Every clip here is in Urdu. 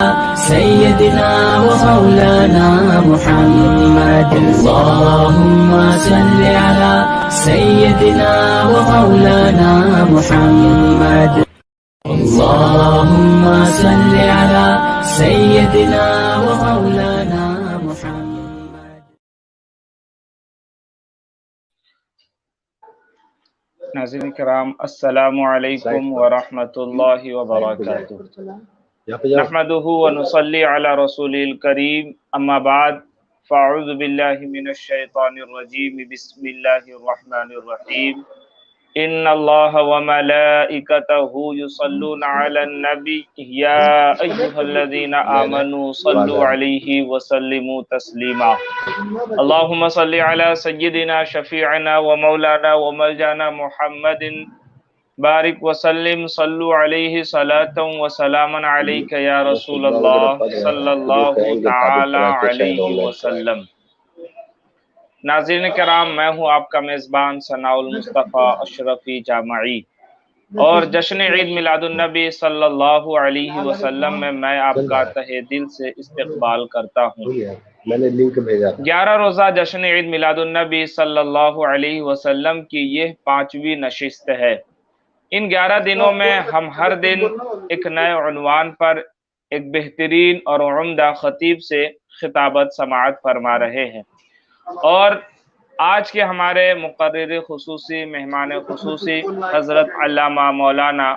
سيدنا ومولانا محمد اللهم صل على سيدنا ومولانا محمد اللهم صل على سيدنا ومولانا محمد. ناظرین کرام السلام علیکم ورحمۃ اللہ وبرکاتہ. نحمده ونصلي على رسول الكريم اما بعد فاعوذ باللہ من الشیطان الرجیم بسم اللہ الرحمن الرحیم. ان اللہ وملائکته یصلون علی النبی یا ایہا الذین آمنوا صلوا علیہ وسلموا تسلیما. اللہم صل علی سیدنا شفیعنا ومولانا وملجانا محمد بارک وسلم صلو علیہ صلاۃ وسلام علیک یا رسول اللہ صلی اللہ تعالی علیہ وسلم. ناظرین کرام، میں ہوں آپ کا میزبان ثناء المصطفیٰ اشرفی جامعی، اور جشن عید میلاد النبی صلی اللہ علیہ وسلم میں میں آپ کا تہہ دل سے استقبال کرتا ہوں. میں نے لنک بھیجا. 11 روزہ جشن عید میلاد النبی صلی اللہ علیہ وسلم کی یہ 5ویں نشست ہے. ان 11 دنوں میں ہم ہر دن ایک نئے عنوان پر ایک بہترین اور عمدہ خطیب سے خطابت سماعت فرما رہے ہیں، اور آج کے ہمارے مقرر خصوصی مہمان خصوصی حضرت علامہ مولانا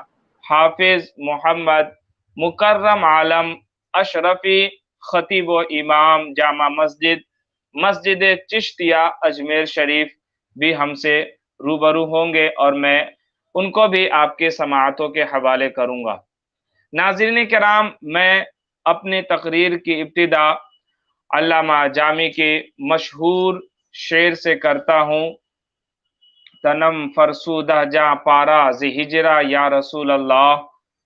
حافظ محمد مکرم عالم اشرفی، خطیب و امام جامع مسجد چشتیہ اجمیر شریف بھی ہم سے روبرو ہوں گے، اور میں ان کو بھی آپ کے سماعتوں کے حوالے کروں گا. ناظرین کرام، میں اپنی تقریر کی ابتدا علامہ جامی کے مشہور شعر سے کرتا ہوں. تنم فرسودہ جا پارا زی ہجرہ یا رسول اللہ،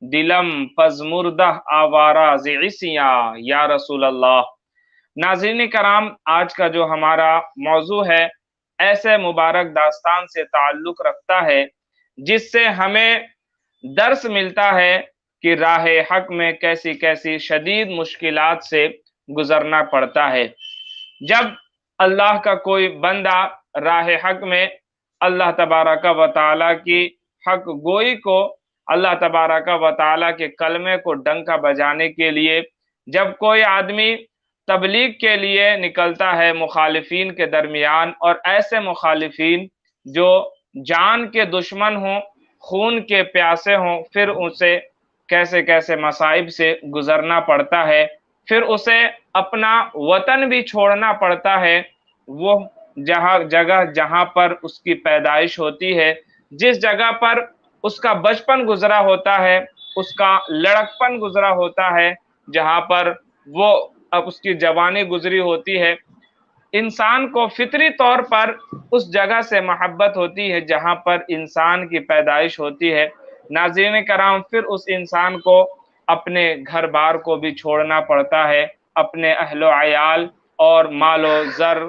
دلم پزمردہ آوارہ زی عصیاں یا رسول اللہ. ناظرین کرام، آج کا جو ہمارا موضوع ہے ایسے مبارک داستان سے تعلق رکھتا ہے جس سے ہمیں درس ملتا ہے کہ راہ حق میں کیسی کیسی شدید مشکلات سے گزرنا پڑتا ہے. جب اللہ کا کوئی بندہ راہ حق میں اللہ تبارک و تعالیٰ کی حق گوئی کو، اللہ تبارک و تعالیٰ کے کلمے کو ڈنکا بجانے کے لیے جب کوئی آدمی تبلیغ کے لیے نکلتا ہے مخالفین کے درمیان، اور ایسے مخالفین جو جان کے دشمن ہوں، خون کے پیاسے ہوں، پھر اسے کیسے کیسے مصائب سے گزرنا پڑتا ہے. پھر اسے اپنا وطن بھی چھوڑنا پڑتا ہے، وہ جگہ جہاں پر اس کی پیدائش ہوتی ہے، جس جگہ پر اس کا بچپن گزرا ہوتا ہے، اس کا لڑکپن گزرا ہوتا ہے، جہاں پر وہ اب اس کی جوانی گزری ہوتی ہے. انسان کو فطری طور پر اس جگہ سے محبت ہوتی ہے جہاں پر انسان کی پیدائش ہوتی ہے. ناظرین کرام، پھر اس انسان کو اپنے گھر بار کو بھی چھوڑنا پڑتا ہے، اپنے اہل و عیال اور مال و زر،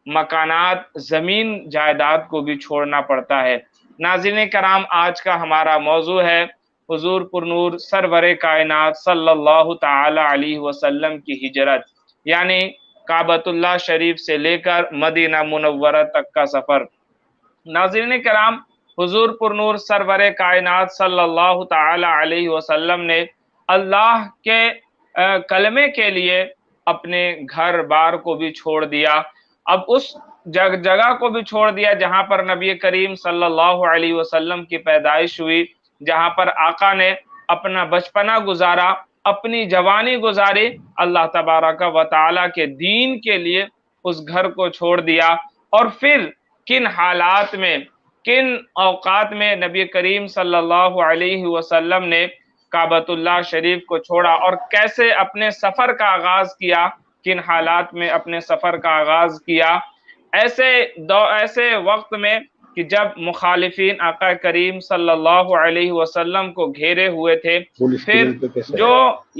مکانات، زمین جائیداد کو بھی چھوڑنا پڑتا ہے. ناظرین کرام، آج کا ہمارا موضوع ہے حضور پرنور سرور کائنات صلی اللہ تعالی علیہ وسلم کی ہجرت، یعنی کعبۃ اللہ شریف سے لے کر مدینہ منورہ تک کا سفر. ناظرین کرام، حضور پرنور سرور کائنات صلی اللہ تعالی علیہ وسلم نے اللہ کے کلمے کے لیے اپنے گھر بار کو بھی چھوڑ دیا. اب اس جگہ کو بھی چھوڑ دیا جہاں پر نبی کریم صلی اللہ علیہ وسلم کی پیدائش ہوئی، جہاں پر آقا نے اپنا بچپنا گزارا، اپنی جوانی گزاری، اللہ تبارک و تعالیٰ کے دین کے لیے اس گھر کو چھوڑ دیا. اور پھر کن حالات میں، کن اوقات میں نبی کریم صلی اللہ علیہ وسلم نے کعبۃ اللہ شریف کو چھوڑا، اور کیسے اپنے سفر کا آغاز کیا، کن حالات میں اپنے سفر کا آغاز کیا. ایسے وقت میں کہ جب مخالفین آقا کریم صلی اللہ علیہ وسلم کو گھیرے ہوئے تھے، پھر جو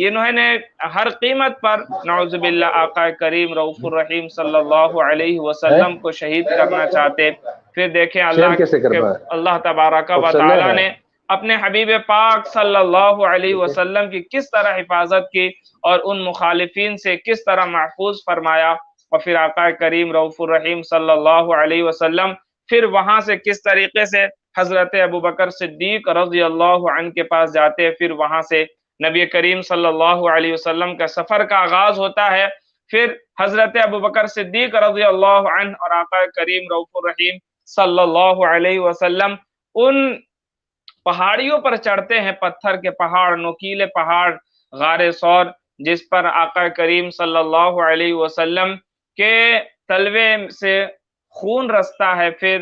انہوں نے ہر قیمت پر نعوذ باللہ آقا کریم رؤوف الرحیم صلی اللہ علیہ وسلم کو شہید کرنا چاہتے، پھر دیکھیں اللہ تبارک و تعالیٰ نے اپنے حبیب پاک صلی اللہ علیہ وسلم کی کس طرح حفاظت کی اور ان مخالفین سے کس طرح محفوظ فرمایا، اور پھر آقا کریم رؤوف الرحیم صلی اللہ علیہ وسلم پھر وہاں سے کس طریقے سے حضرت ابوبکر صدیق رضی اللہ عنہ کے پاس جاتے ہیں، پھر وہاں سے نبی کریم صلی اللہ علیہ وسلم کا سفر کا آغاز ہوتا ہے، پھر حضرت ابوبکر صدیق رضی اللہ عنہ اور آقا کریم رؤوف الرحیم صلی اللہ علیہ وسلم ان پہاڑیوں پر چڑھتے ہیں، پتھر کے پہاڑ، نوکیلے پہاڑ، غار ثور، جس پر آقا کریم صلی اللہ علیہ وسلم کے تلوے سے خون رستا ہے، پھر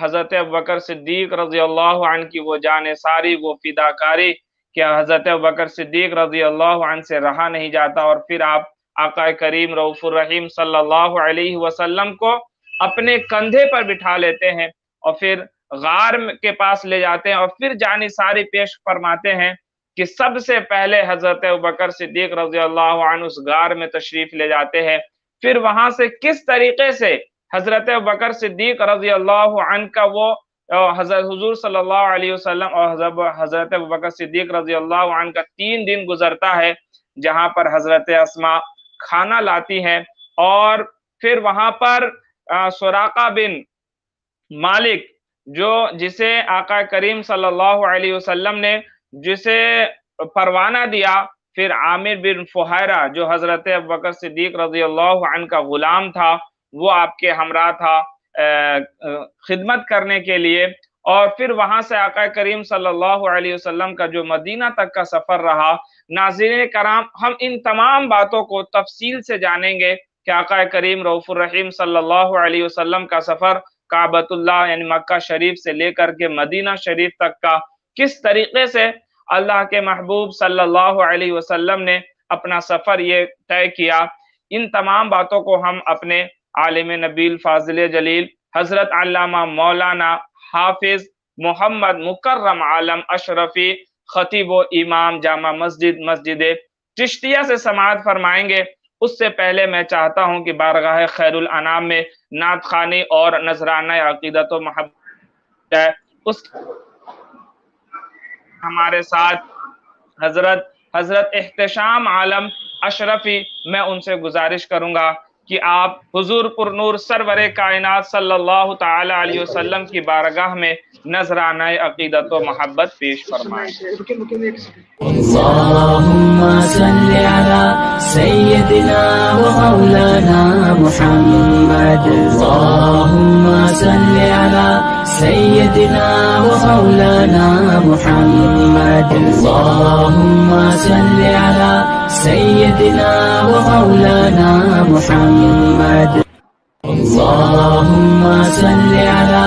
حضرت ابوبکر صدیق رضی اللہ عنہ کی وہ جان ساری، وہ فداکاری کہ حضرت ابوبکر صدیق رضی اللہ عنہ سے رہا نہیں جاتا، اور پھر آپ آقا کریم رؤوف الرحیم صلی اللہ علیہ وسلم کو اپنے کندھے پر بٹھا لیتے ہیں اور پھر غار کے پاس لے جاتے ہیں، اور پھر جانی ساری پیش فرماتے ہیں کہ سب سے پہلے حضرت ابوبکر صدیق رضی اللہ عنہ اس غار میں تشریف لے جاتے ہیں، پھر وہاں سے کس طریقے سے حضرت ابوبکر صدیق رضی اللہ عنہ کا وہ حضرت حضور صلی اللہ علیہ وسلم اور حضرت ابوبکر صدیق رضی اللہ عنہ کا 3 دن گزرتا ہے، جہاں پر حضرت اسماء کھانا لاتی ہیں، اور پھر وہاں پر سراقہ بن مالک جسے آقا کریم صلی اللہ علیہ وسلم نے جسے پروانہ دیا، پھر عامر بن فہیرہ جو حضرت ابوبکر صدیق رضی اللہ عنہ کا غلام تھا، وہ آپ کے ہمراہ تھا خدمت کرنے کے لیے، اور پھر وہاں سے آقا کریم صلی اللہ علیہ وسلم کا جو مدینہ تک کا سفر رہا۔ ناظرین کرام، ہم ان تمام باتوں کو تفصیل سے جانیں گے کہ آقا کریم رؤوف الرحیم صلی اللہ علیہ وسلم کا سفر کعبۃ اللہ یعنی مکہ شریف سے لے کر کے مدینہ شریف تک کا کس طریقے سے اللہ کے محبوب صلی اللہ علیہ وسلم نے اپنا سفر یہ طے کیا، ان تمام باتوں کو ہم اپنے عالم نبیل فاضل جلیل حضرت علامہ مولانا حافظ محمد مکرم عالم اشرفی خطیب و امام جامع مسجد چشتیہ سے سماعت فرمائیں گے۔ اس سے پہلے میں چاہتا ہوں کہ بارگاہ خیر الانام میں نعت خوانی اور نذرانہ عقیدت و محبت ہے، اس ہمارے ساتھ حضرت احتشام عالم اشرفی، میں ان سے گزارش کروں گا کہ آپ حضور پر نور سرور کائنات صلی اللہ تعالی علیہ وسلم کی بارگاہ میں نذرانہ عقیدت و محبت پیش فرمائیں۔ اللهم صل على سيدنا ومولانا محمد، اللهم صل على سيدنا ومولانا محمد، اللهم صل على سيدنا ومولانا محمد، اللهم صل على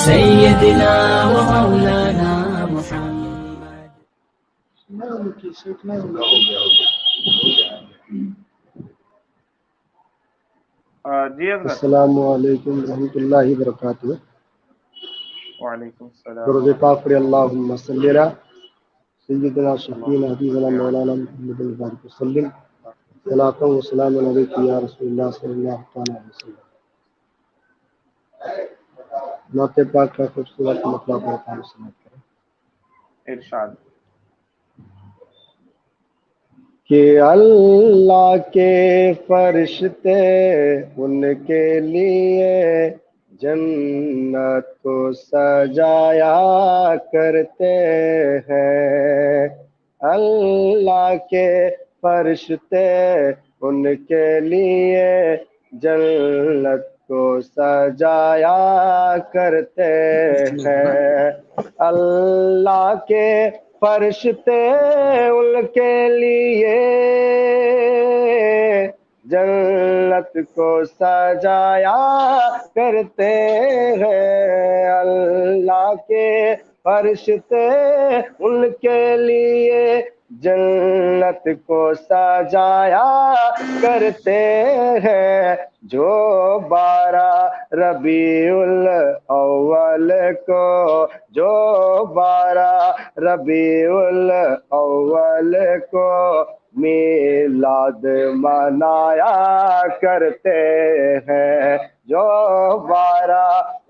سيدنا ومولانا محمد۔ جی حضرت، السلام علیکم ورحمۃ اللہ وبرکاتہ۔ وعلیکم السلام۔ درود پاک پڑھیں، اللہم صلی علی سیدنا شفیعنا حبیبنا مولانا محمد البارک وسلم، صلاۃ و سلام علیک یا رسول اللہ صلی اللہ علیہ وسلم۔ نعت پاک کا خوبصورت مطلب ہوتا ہے، سمجھ کریں ارشاد۔ کہ اللہ کے فرشتے ان کے لیے جنت کو سجایا کرتے ہیں، اللہ کے فرشتے ان کے لیے جنت کو سجایا کرتے ہیں، اللہ کے فرشتے ان کے لیے جنت کو سجایا کرتے ہیں، اللہ کے فرشتے ان کے لیے جنت کو سجایا کرتے ہیں، جو 12 ربیع الاول کو، جو 12 ربیع الاول کو میلاد منایا کرتے ہیں، جو 12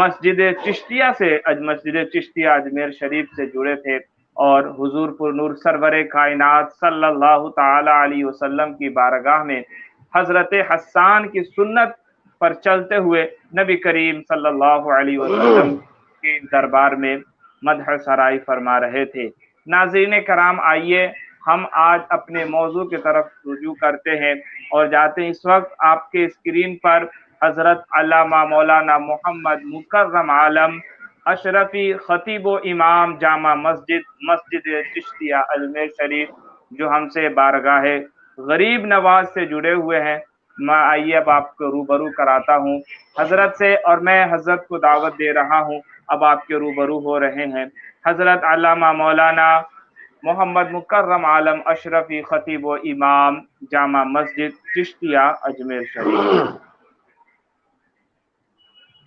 مسجد چشتیہ اجمیر شریف سے جڑے تھے اور حضور پر نور سرور کائنات صلی اللہ تعالی علیہ وسلم کی بارگاہ میں حضرت حسان کی سنت پر چلتے ہوئے نبی کریم صلی اللہ علیہ وسلم کے دربار میں مدح سرائی فرما رہے تھے۔ ناظرین کرام، آئیے ہم آج اپنے موضوع کی طرف رجوع کرتے ہیں اور جاتے ہیں۔ اس وقت آپ کے اسکرین پر حضرت علامہ مولانا محمد مکرم عالم اشرفی خطیب و امام جامع مسجد چشتیہ اجمیر شریف جو ہم سے بارگاہ غریب نواز سے جڑے ہوئے ہیں، میں آئیے اب آپ کو روبرو کراتا ہوں حضرت سے، اور میں حضرت کو دعوت دے رہا ہوں، اب آپ کے روبرو ہو رہے ہیں حضرت علامہ مولانا محمد مکرم عالم اشرفی خطیب و امام جامع مسجد چشتیہ اجمیر شریف۔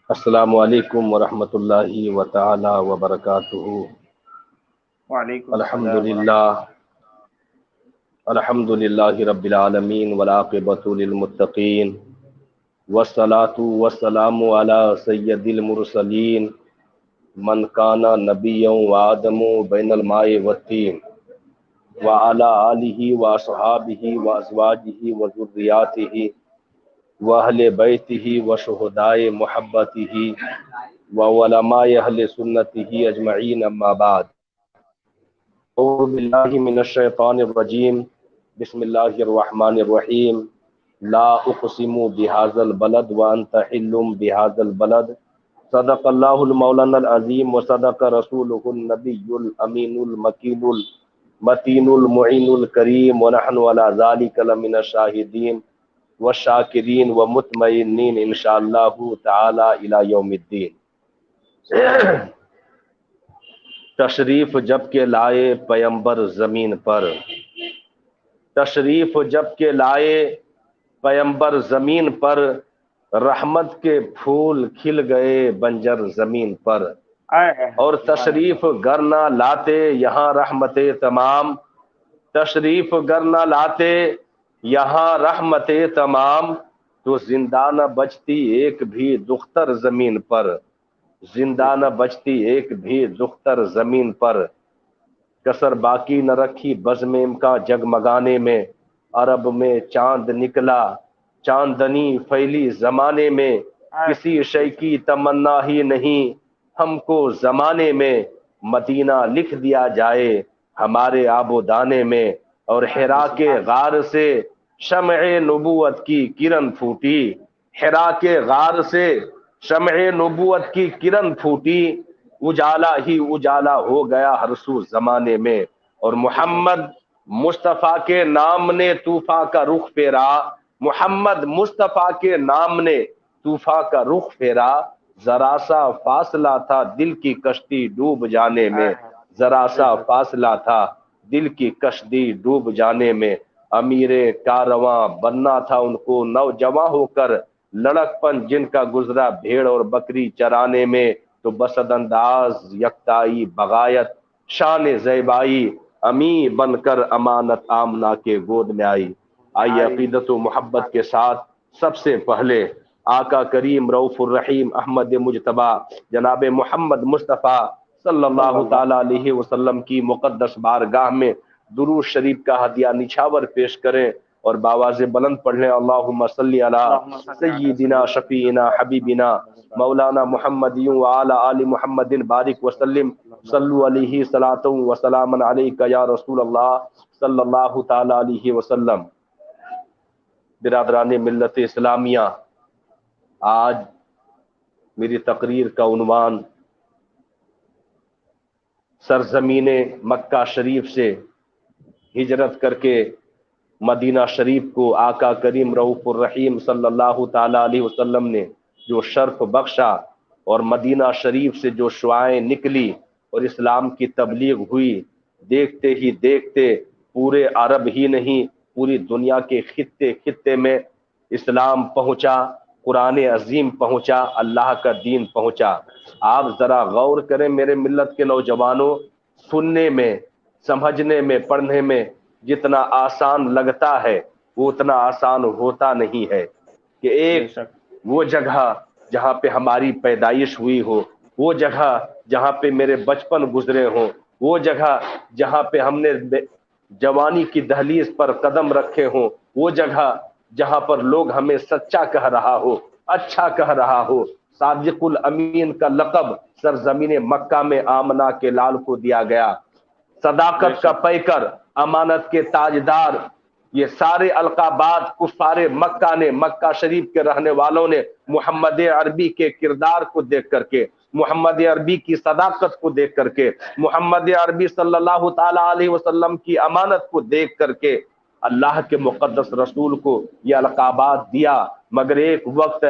السلام علیکم ورحمۃ اللہ وتعالی وبرکاتہ۔ وعلیکم الحمد للہ رب العالمین والعاقبۃ للمتقین والصلاۃ والسلام علی سید المرسلین من کان نبیا وآدم بین الماء والطین وعلی آلہ واصحابہ وازواجہ وذریاتہ وأہل بیتہ وشہداء محبتہ وعلماء اہل سنتہ اجمعین، اما بعد۔ اعوذ باللہ من الشیطان الرجیم، بسم اللہ الرحمن الرحیم۔ لا اقسم بہذا البلد وانت حل بہذا البلد، صدق اللہ المولانا العظیم وصدق رسولہ النبی الامین المکین المتین المعین الکریم، ونحن علی ذلک لمن الشاہدین والشاکرین ومطمئنین انشاءاللہ تعالی الی یوم الدین۔ تشریف جب کے لائے پیمبر زمین پر، تشریف جب کے لائے پیمبر زمین پر، رحمت کے پھول کھل گئے بنجر زمین پر، اور تشریف گر نہ لاتے یہاں رحمت تمام، تشریف گر نہ لاتے یہاں رحمت تمام، تو زندہ نہ بچتی ایک بھی دختر زمین پر، زندہ نہ بچتی ایک بھی دختر زمین پر، کسر باقی نہ رکھی بزم کا جگمگانے میں، عرب میں چاند نکلا چاندنی پھیلی زمانے میں، کسی شے کی تمنا ہی نہیں ہم کو زمانے میں، مدینہ لکھ دیا جائے ہمارے آب و دانے میں، اور حرا کے غار سے شمع نبوت کی کرن پھوٹی، حرا کے غار سے شمع نبوت کی کرن پھوٹی، اجالا ہی اجالا ہو گیا ہر سو زمانے میں، اور محمد مصطفیٰ کے نام نے طوفاں کا رخ پھیرا، محمد مصطفیٰ کے نام نے طوفاں کا رخ پھیرا، ذرا سا فاصلہ تھا دل کی کشتی ڈوب جانے میں، ذرا سا فاصلہ تھا دل کی کشتی ڈوب جانے میں، امیر کارواں بننا تھا ان کو نوجواں ہو کر، لڑک پن جن کا گزرا بھیڑ اور بکری چرانے میں، تو بسد انداز یکتائی بغایت شان زیبائی، امی بن کر امانت آمنہ کے گود میں آئی۔ آئیے عقیدت و محبت کے ساتھ سب سے پہلے آقا کریم رؤوف الرحیم احمد مجتبی جناب محمد مصطفیٰ صلی اللہ تعالی علیہ وسلم کی مقدس بارگاہ میں درود شریف کا ہدیہ نچھاور پیش کریں اور باواز بلند پڑھ لیں، اللہم صلی علی سیدنا شفیعنا حبیبنا مولانا محمد وعلی آل محمد بارک وسلم، صلو علیہ صلاۃ و سلام علیک یا رسول اللہ صلی اللہ تعالی علیہ وسلم۔ برادران ملت اسلامیہ، آج میری تقریر کا عنوان سرزمین مکہ شریف سے ہجرت کر کے مدینہ شریف کو آقا کریم رؤوف الرحیم صلی اللہ تعالی علیہ وسلم نے جو شرف بخشا، اور مدینہ شریف سے جو شعائیں نکلی اور اسلام کی تبلیغ ہوئی، دیکھتے ہی دیکھتے پورے عرب ہی نہیں پوری دنیا کے خطے خطے میں اسلام پہنچا، قرآن عظیم پہنچا، اللہ کا دین پہنچا۔ آپ ذرا غور کریں میرے ملت کے نوجوانوں، سننے میں، سمجھنے میں، پڑھنے میں جتنا آسان لگتا ہے وہ اتنا آسان ہوتا نہیں ہے، کہ ایک وہ جگہ جہاں پہ ہماری پیدائش ہوئی ہو، وہ جگہ جہاں پہ میرے بچپن گزرے ہوں، وہ جگہ جہاں پہ ہم نے جوانی کی دہلیز پر قدم رکھے ہوں، وہ جگہ جہاں پر لوگ ہمیں سچا کہہ رہا ہو، اچھا کہہ رہا ہو۔ صادق الامین کا لقب سرزمین مکہ میں آمنہ کے لال کو دیا گیا، صداقت کا پیکر، امانت کے تاجدار، یہ سارے القابات کفار مکہ نے، مکہ شریف کے رہنے والوں نے محمد عربی کے کردار کو دیکھ کر کے، محمد عربی کی صداقت کو دیکھ کر کے، محمد عربی صلی اللہ تعالی علیہ وسلم کی امانت کو دیکھ کر کے اللہ کے مقدس رسول کو یہ القابات دیا۔ مگر ایک وقت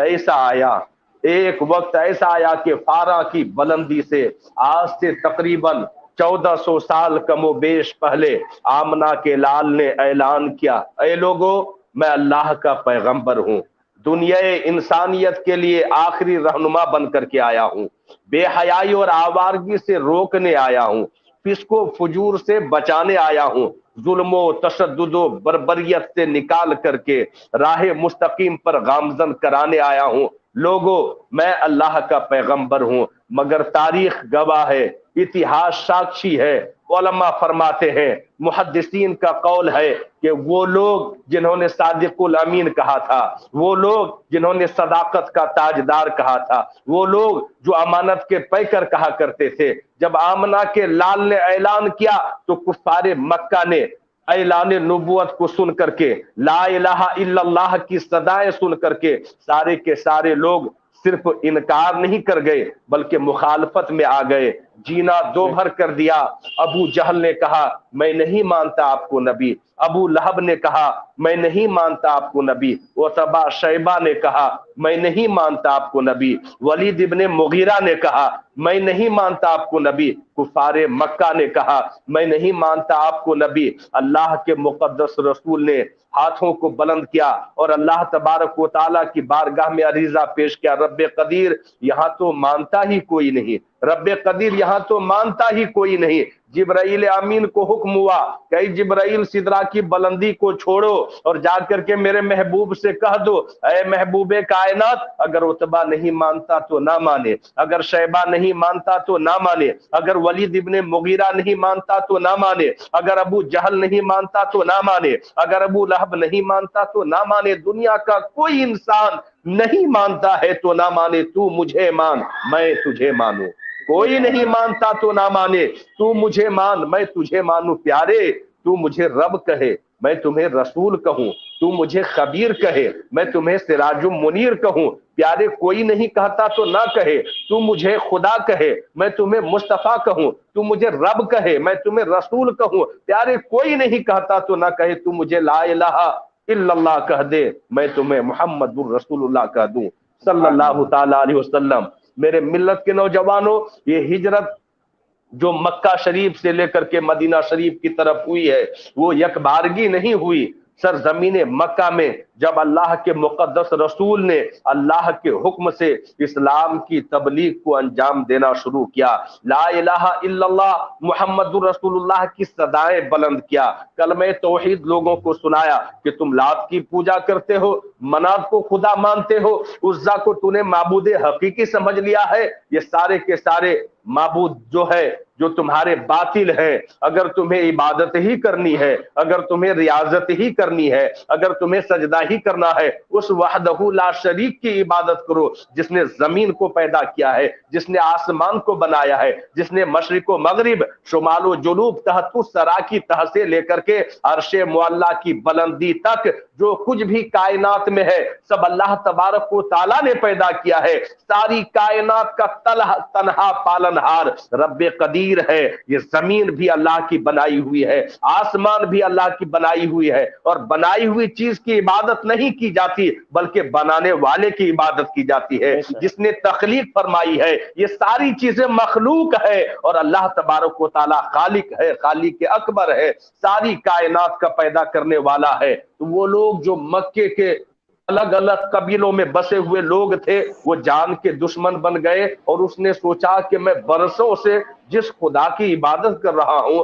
ایسا آیا کہ فارا کی بلندی سے آج سے تقریباً 1400 سال کم و بیش پہلے آمنہ کے لال نے اعلان کیا، اے لوگو، میں اللہ کا پیغمبر ہوں، دنیا انسانیت کے لیے آخری رہنما بن کر کے آیا ہوں، بے حیائی اور آوارگی سے روکنے آیا ہوں، فسق و فجور سے بچانے آیا ہوں، ظلم و تشدد و بربریت سے نکال کر کے راہ مستقیم پر گامزن کرانے آیا ہوں۔ لوگو، میں اللہ کا پیغمبر ہوں، مگر تاریخ گواہ ہے، اتہاس ساکشی ہے، علماء فرماتے ہیں، محدثین کا قول ہے کہ وہ لوگ جنہوں نے صادق الامین کہا تھا، وہ لوگ جنہوں نے صداقت کا تاجدار کہا تھا، وہ لوگ جو امانت کے پیکر کہا کرتے تھے، جب آمنہ کے لال نے اعلان کیا تو کفار مکہ نے اعلان نبوت کو سن کر کے، لا الہ الا اللہ کی صدائیں سن کر کے سارے کے سارے لوگ صرف انکار نہیں کر گئے بلکہ مخالفت میں آ گئے، جینا دو بھر کر دیا۔ ابو جہل نے کہا میں نہیں مانتا آپ کو نبی، ابو لہب نے کہا میں نہیں مانتا آپ کو نبی، عتبہ شیبہ نے کہا میں نہیں مانتا آپ کو نبی، ولید ابن مغیرہ نے کہا میں نہیں مانتا آپ کو نبی، کفار مکہ نے کہا میں نہیں مانتا آپ کو نبی۔ اللہ کے مقدس رسول نے ہاتھوں کو بلند کیا اور اللہ تبارک و تعالیٰ کی بارگاہ میں عریضہ پیش کیا، رب قدیر یہاں تو مانتا ہی کوئی نہیں، رب قدیر یہاں تو مانتا ہی کوئی نہیں۔ جبرائیل امین کو حکم ہوا کہ جبرائیل سدرا کی بلندی کو چھوڑو اور جا کر کے میرے محبوب سے کہہ دو، اے محبوب کائنات، اگر عتبہ نہیں مانتا تو نہ مانے، اگر شیبہ نہیں مانتا تو نہ مانے، اگر ولید ابن مغیرہ نہیں مانتا تو نہ مانے، اگر ابو جہل نہیں مانتا تو نہ مانے، اگر ابو لہب نہیں مانتا تو نہ مانے، دنیا کا کوئی انسان نہیں مانتا ہے تو نہ مانے، تو مجھے مان میں تجھے مانوں، کوئی نہیں مانتا تو نہ مانے، تو مجھے مان میں تجھے مانوں۔ پیارے، تو مجھے رب کہے میں تمہیں رسول کہوں، تو مجھے خبیر کہے میں تمہیں سراج منیر کہوں، پیارے کوئی نہیں کہتا تو نہ کہے، تو مجھے خدا کہے میں تمہیں مصطفیٰ کہوں، تو مجھے رب کہے میں تمہیں رسول کہوں، پیارے کوئی نہیں کہتا تو نہ کہے، تو مجھے لا الہ الا اللہ کہہ دے میں تمہیں محمد الرسول اللہ کہہ دوں صلی اللہ تعالی علیہ وسلم۔ میرے ملت کے نوجوانوں، یہ ہجرت جو مکہ شریف سے لے کر کے مدینہ شریف کی طرف ہوئی ہے وہ یک بارگی نہیں ہوئی۔ سرزمین مکہ میں جب اللہ کے مقدس رسول نے اللہ کے حکم سے اسلام کی تبلیغ کو انجام دینا شروع کیا، لا الہ الا اللہ محمد رسول اللہ کی صدائیں بلند کیا، کلمہ توحید لوگوں کو سنایا کہ تم لات کی پوجا کرتے ہو، منات کو خدا مانتے ہو، عزا کو تو نے معبود حقیقی سمجھ لیا ہے، یہ سارے کے سارے معبود جو ہے جو تمہارے باطل ہے، اگر تمہیں عبادت ہی کرنی ہے، اگر تمہیں ریاضت ہی کرنی ہے، اگر تمہیں سجدہ ہی کرنا ہے، اس وحدہ لا شریک کی عبادت کرو جس نے زمین کو پیدا کیا ہے، جس نے آسمان کو بنایا ہے، جس نے مشرق و مغرب، شمال و جنوب، تحت الثری کی تہ سے لے کر کے عرش معلیٰ کی بلندی تک جو کچھ بھی کائنات میں ہے سب اللہ تبارک و تعالیٰ نے پیدا کیا ہے۔ ساری کائنات کا تنہا پالنہار رب قدیر ہے۔ یہ زمین بھی اللہ کی بنائی ہوئی ہے، آسمان بھی اللہ کی بنائی ہوئی ہے، اور بنائی ہوئی چیز کی عبادت نہیں کی جاتی بلکہ بنانے والے کی عبادت کی جاتی ہے، جس نے تخلیق فرمائی ہے۔ یہ ساری چیزیں مخلوق ہے اور اللہ تبارک و تعالیٰ خالق ہے، خالق اکبر ہے، ساری کائنات کا پیدا کرنے والا ہے۔ تو وہ لوگ جو مکے کے الگ الگ قبیلوں میں بسے ہوئے لوگ تھے وہ جان کے دشمن بن گئے، اور اس نے سوچا کہ میں برسوں سے جس خدا کی عبادت کر رہا ہوں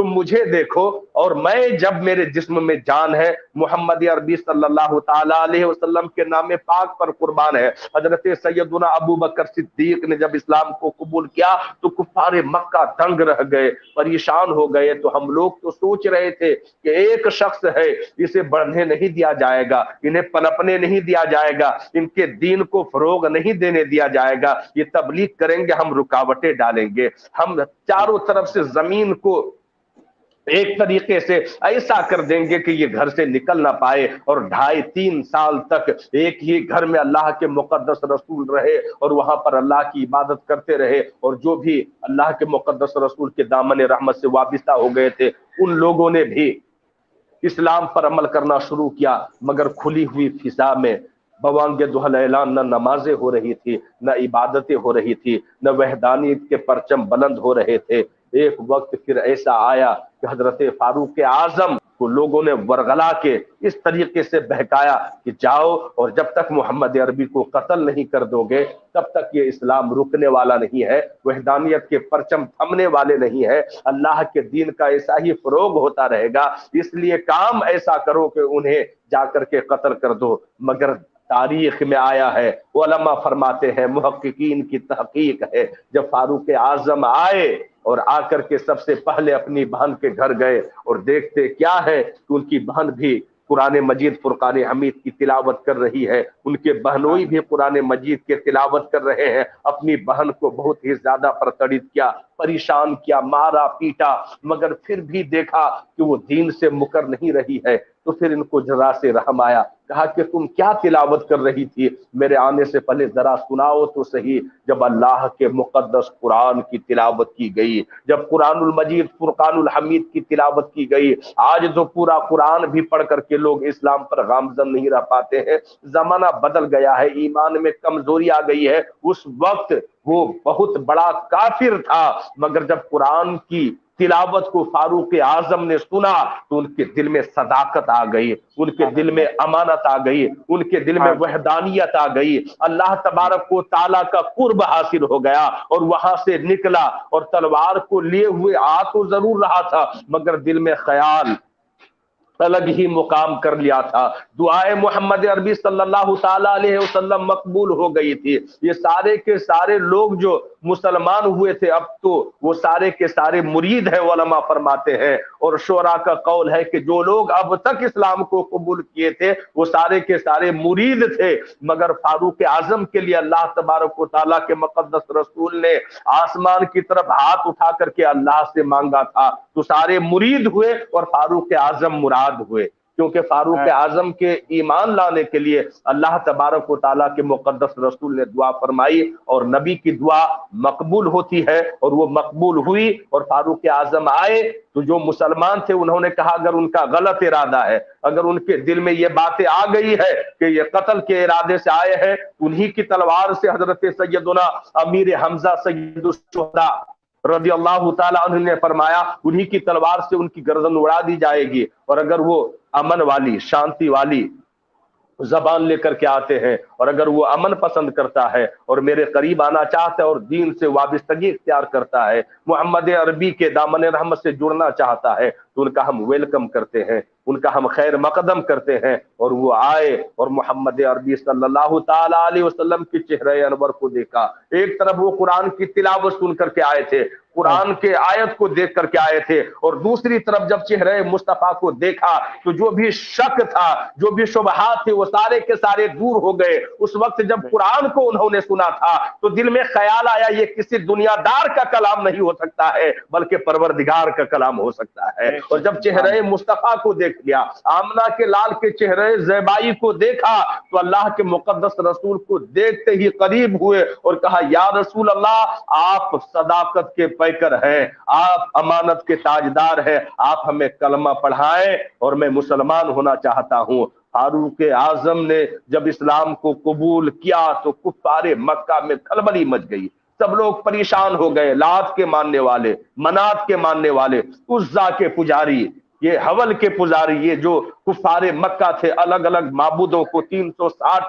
تم مجھے دیکھو اور میں جب میرے جسم میں جان ہے محمد عربی صلی اللہ تعالی علیہ وسلم کے نام پاک پر قربان ہے۔ حضرت سیدنا ابو بکر صدیق نے جب اسلام کو قبول کیا تو کفار مکہ دنگ رہ گئے، پریشان ہو گئے۔ تو ہم لوگ تو سوچ رہے تھے کہ ایک شخص ہے، اسے بڑھنے نہیں دیا جائے گا، انہیں پنپنے نہیں دیا جائے گا، ان کے دین کو فروغ نہیں دینے دیا جائے گا، یہ تبلیغ کریں گے، ہم رکاوٹیں ڈالیں گے، ہم چاروں طرف سے زمین کو ایک طریقے سے ایسا کر دیں گے کہ یہ گھر سے نکل نہ پائے، اور 2.5-3 سال تک ایک ہی گھر میں اللہ کے مقدس رسول رہے اور وہاں پر اللہ کی عبادت کرتے رہے، اور جو بھی اللہ کے مقدس رسول کے دامن رحمت سے وابستہ ہو گئے تھے ان لوگوں نے بھی اسلام پر عمل کرنا شروع کیا، مگر کھلی ہوئی فضا میں بوانگ دہل اعلان نہ نمازیں ہو رہی تھی، نہ عبادتیں ہو رہی تھی، نہ وحدانیت کے پرچم بلند ہو رہے تھے۔ ایک وقت پھر ایسا آیا کہ حضرت فاروق اعظم کو لوگوں نے ورغلا کے اس طریقے سے بہکایا کہ جاؤ اور جب تک محمد عربی کو قتل نہیں کر دو گے تب تک یہ اسلام رکنے والا نہیں ہے، وحدانیت کے پرچم تھمنے والے نہیں ہے، اللہ کے دین کا ایسا ہی فروغ ہوتا رہے گا، اس لیے کام ایسا کرو کہ انہیں جا کر کے قتل کر دو۔ مگر تاریخ میں آیا ہے، علماء فرماتے ہیں، محققین کی تحقیق ہے، جب فاروق اعظم آئے اور آ کر کے سب سے پہلے اپنی بہن کے گھر گئے اور دیکھتے کیا ہے کہ ان کی بہن بھی قرآن مجید فرقان حمید کی تلاوت کر رہی ہے، ان کے بہنوئی بھی قرآن مجید کے تلاوت کر رہے ہیں، اپنی بہن کو بہت ہی زیادہ پرتڑت کیا، پریشان کیا، مارا پیٹا، مگر پھر بھی دیکھا کہ وہ دین سے مکر نہیں رہی ہے، تو پھر ان کو ذرا سے رحم آیا، کہا کہ تم کیا تلاوت کر رہی تھی، میرے آنے سے پہلے ذرا سناؤ تو صحیح۔ جب اللہ کے مقدس قرآن کی تلاوت کی گئی، جب قرآن المجید فرقان الحمید کی تلاوت کی گئی، آج تو پورا قرآن بھی پڑھ کر کے لوگ اسلام پر گامزن نہیں رہ پاتے ہیں، زمانہ بدل گیا ہے، ایمان میں کمزوری آ گئی ہے۔ اس وقت وہ بہت بڑا کافر تھا، مگر جب قرآن کی تلاوت کو فاروق اعظم نے سنا تو ان کے دل میں صداقت آ گئی، ان کے دل میں امانت آ گئی، ان کے دل میں وحدانیت آ گئی، اللہ تبارک و تعالیٰ کا قرب حاصل ہو گیا، اور وہاں سے نکلا اور تلوار کو لیے ہوئے آ تو ضرور رہا تھا مگر دل میں خیال الگ ہی مقام کر لیا تھا۔ دعائے محمد عربی صلی اللہ تعالی علیہ وسلم مقبول ہو گئی تھی۔ یہ سارے کے سارے لوگ جو مسلمان ہوئے تھے اب تو وہ سارے کے سارے مرید ہیں، علماء فرماتے ہیں، اور شعراء کا قول ہے کہ جو لوگ اب تک اسلام کو قبول کیے تھے وہ سارے کے سارے مرید تھے، مگر فاروق اعظم کے لیے اللہ تبارک و تعالیٰ کے مقدس رسول نے آسمان کی طرف ہاتھ اٹھا کر کے اللہ سے مانگا تھا، تو سارے مرید ہوئے اور فاروق اعظم مراد ہوئے، کیونکہ فاروق اعظم کے ایمان لانے کے لیے اللہ تبارک و تعالیٰ کے مقدس رسول نے دعا فرمائی، اور نبی کی دعا مقبول ہوتی ہے، اور وہ مقبول ہوئی، اور فاروق اعظم آئے تو جو مسلمان تھے انہوں نے کہا اگر ان کا غلط ارادہ ہے، اگر ان کے دل میں یہ باتیں آ گئی ہے کہ یہ قتل کے ارادے سے آئے ہیں، انہی کی تلوار سے حضرت سیدنا امیر حمزہ سید الشہداء رضی اللہ تعالیٰ عنہ نے فرمایا انہی کی تلوار سے ان کی گردن اڑا دی جائے گی، اور اگر وہ امن والی شانتی والی زبان لے کر کے آتے ہیں، اور اگر وہ امن پسند کرتا ہے اور میرے قریب آنا چاہتا ہے اور دین سے وابستگی اختیار کرتا ہے، محمد عربی کے دامن رحمت سے جڑنا چاہتا ہے، تو ان کا ہم ویلکم کرتے ہیں، ان کا ہم خیر مقدم کرتے ہیں۔ اور وہ آئے اور محمد عربی صلی اللہ تعالی علیہ وسلم کے چہرے انور کو دیکھا، ایک طرف وہ قرآن کی تلاوت سن کر کے آئے تھے، قرآن کے آیت کو دیکھ کر کے آئے تھے، اور دوسری طرف جب چہرے مصطفیٰ کو دیکھا تو جو بھی شک تھا، جو بھی شبہات تھے، وہ سارے کے سارے دور ہو گئے۔ اس وقت جب قرآن کو انہوں نے سنا تھا تو دل میں خیال آیا یہ کسی دنیا دار کا کلام نہیں ہو سکتا ہے بلکہ پروردگار کا کلام ہو سکتا ہے۔ اور جب چہرے مصطفیٰ کو دیکھ لیا، آمنہ کے لال کے چہرے زیبائی کو دیکھا، تو اللہ کے مقدس رسول کو دیکھتے ہی قریب ہوئے اور کہا یا رسول اللہ، آپ صداقت کے پیکر ہیں، آپ امانت کے تاجدار ہیں، آپ ہمیں کلمہ پڑھائیں اور میں مسلمان ہونا چاہتا ہوں۔ فاروق اعظم نے جب اسلام کو قبول کیا تو کفار مکہ میں کھلبلی مچ گئی، سب لوگ پریشان ہو گئے، لات کے ماننے والے، منات کے ماننے والے، عزا کے پجاری، یہ حول کے پجاری، یہ جو کفار مکہ تھے الگ الگ معبودوں کو 360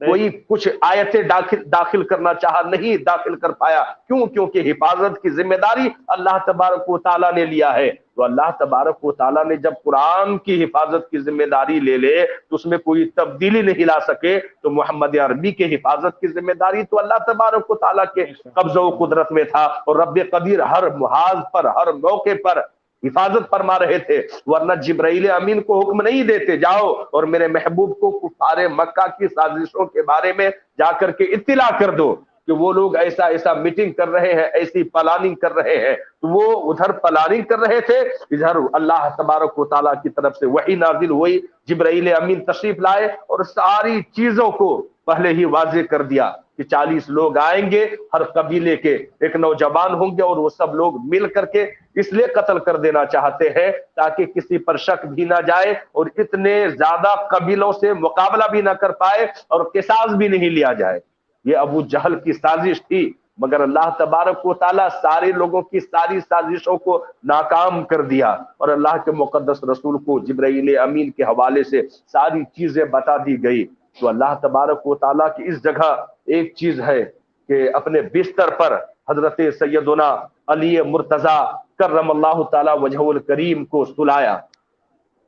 کوئی کچھ آیتیں داخل کرنا چاہا، نہیں داخل کر پایا، کیوں؟ کیونکہ حفاظت کی ذمہ داری اللہ تبارک و تعالیٰ نے لیا ہے۔ تو اللہ تبارک و تعالیٰ نے جب قرآن کی حفاظت کی ذمہ داری لے لے تو اس میں کوئی تبدیلی نہیں لا سکے، تو محمد عربی کے حفاظت کی ذمہ داری تو اللہ تبارک و تعالیٰ کے قبضہ و قدرت میں تھا، اور رب قدیر ہر محاذ پر، ہر موقع پر حفاظت فرما رہے تھے، ورنہ جبرائیل امین کو حکم نہیں دیتے جاؤ اور میرے محبوب کو کفار مکہ کی سازشوں کے بارے میں جا کر کے اطلاع کر دو کہ وہ لوگ ایسا ایسا میٹنگ کر رہے ہیں، ایسی پلاننگ کر رہے ہیں۔ تو وہ ادھر پلاننگ کر رہے تھے، ادھر اللہ تبارک و تعالیٰ کی طرف سے وحی نازل ہوئی، جبرائیل امین تشریف لائے اور ساری چیزوں کو پہلے ہی واضح کر دیا کہ 40 لوگ آئیں گے، ہر قبیلے کے ایک نوجوان ہوں گے، اور وہ سب لوگ مل کر کے اس لیے قتل کر دینا چاہتے ہیں تاکہ کسی پر شک بھی نہ جائے اور اتنے زیادہ قبیلوں سے مقابلہ بھی نہ کر پائے اور قصاص بھی نہیں لیا جائے۔ یہ ابو جہل کی سازش تھی، مگر اللہ تبارک و تعالیٰ سارے لوگوں کی ساری سازشوں کو ناکام کر دیا، اور اللہ کے مقدس رسول کو جبرائیل امین کے حوالے سے ساری چیزیں بتا دی گئی۔ تو اللہ تبارک و تعالیٰ کی اس جگہ ایک چیز ہے کہ اپنے بستر پر حضرت سیدنا علی مرتضیٰ کرم اللہ تعالیٰ وجہ الکریم کو سلایا۔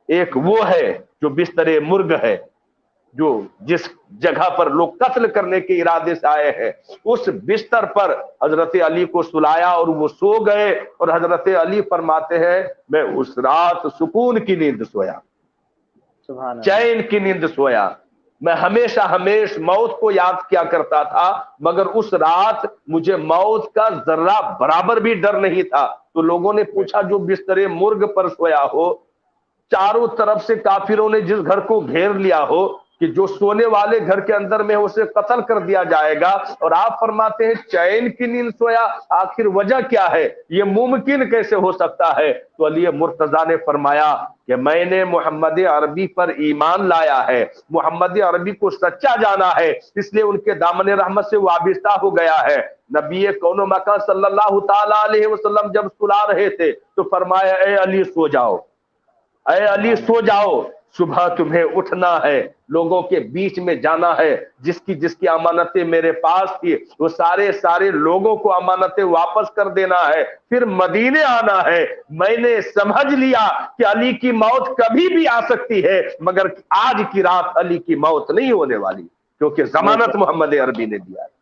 ایک وہ ہے جو بستر مرگ ہے، جو جس جگہ پر لوگ قتل کرنے کے ارادے سے آئے ہیں، اس بستر پر حضرت علی کو سلایا اور وہ سو گئے، اور حضرت علی فرماتے ہیں میں اس رات سکون کی نیند سویا، چین کی نیند سویا، میں ہمیشہ موت کو یاد کیا کرتا تھا، مگر اس رات مجھے موت کا ذرہ برابر بھی ڈر نہیں تھا۔ تو لوگوں نے پوچھا جو بستر مرگ پر سویا ہو، چاروں طرف سے کافروں نے جس گھر کو گھیر لیا ہو کہ جو سونے والے گھر کے اندر میں اسے قتل کر دیا جائے گا، اور آپ فرماتے ہیں چین کی نیند سویا، آخر وجہ کیا ہے؟ یہ ممکن کیسے ہو سکتا ہے؟ تو علی مرتضیٰ نے فرمایا کہ میں نے محمد عربی پر ایمان لایا ہے، محمد عربی کو سچا جانا ہے، اس لیے ان کے دامن رحمت سے وابستہ ہو گیا ہے۔ نبی کون و مکان صلی اللہ تعالی علیہ وسلم جب سلا رہے تھے تو فرمایا اے علی سو جاؤ، اے علی سو جاؤ، صبح تمہیں اٹھنا ہے، لوگوں کے بیچ میں جانا ہے، جس کی امانتیں میرے پاس تھی وہ سارے لوگوں کو امانتیں واپس کر دینا ہے، پھر مدینے آنا ہے۔ میں نے سمجھ لیا کہ علی کی موت کبھی بھی آ سکتی ہے، مگر آج کی رات علی کی موت نہیں ہونے والی، کیونکہ ضمانت محمد عربی نے دیا ہے۔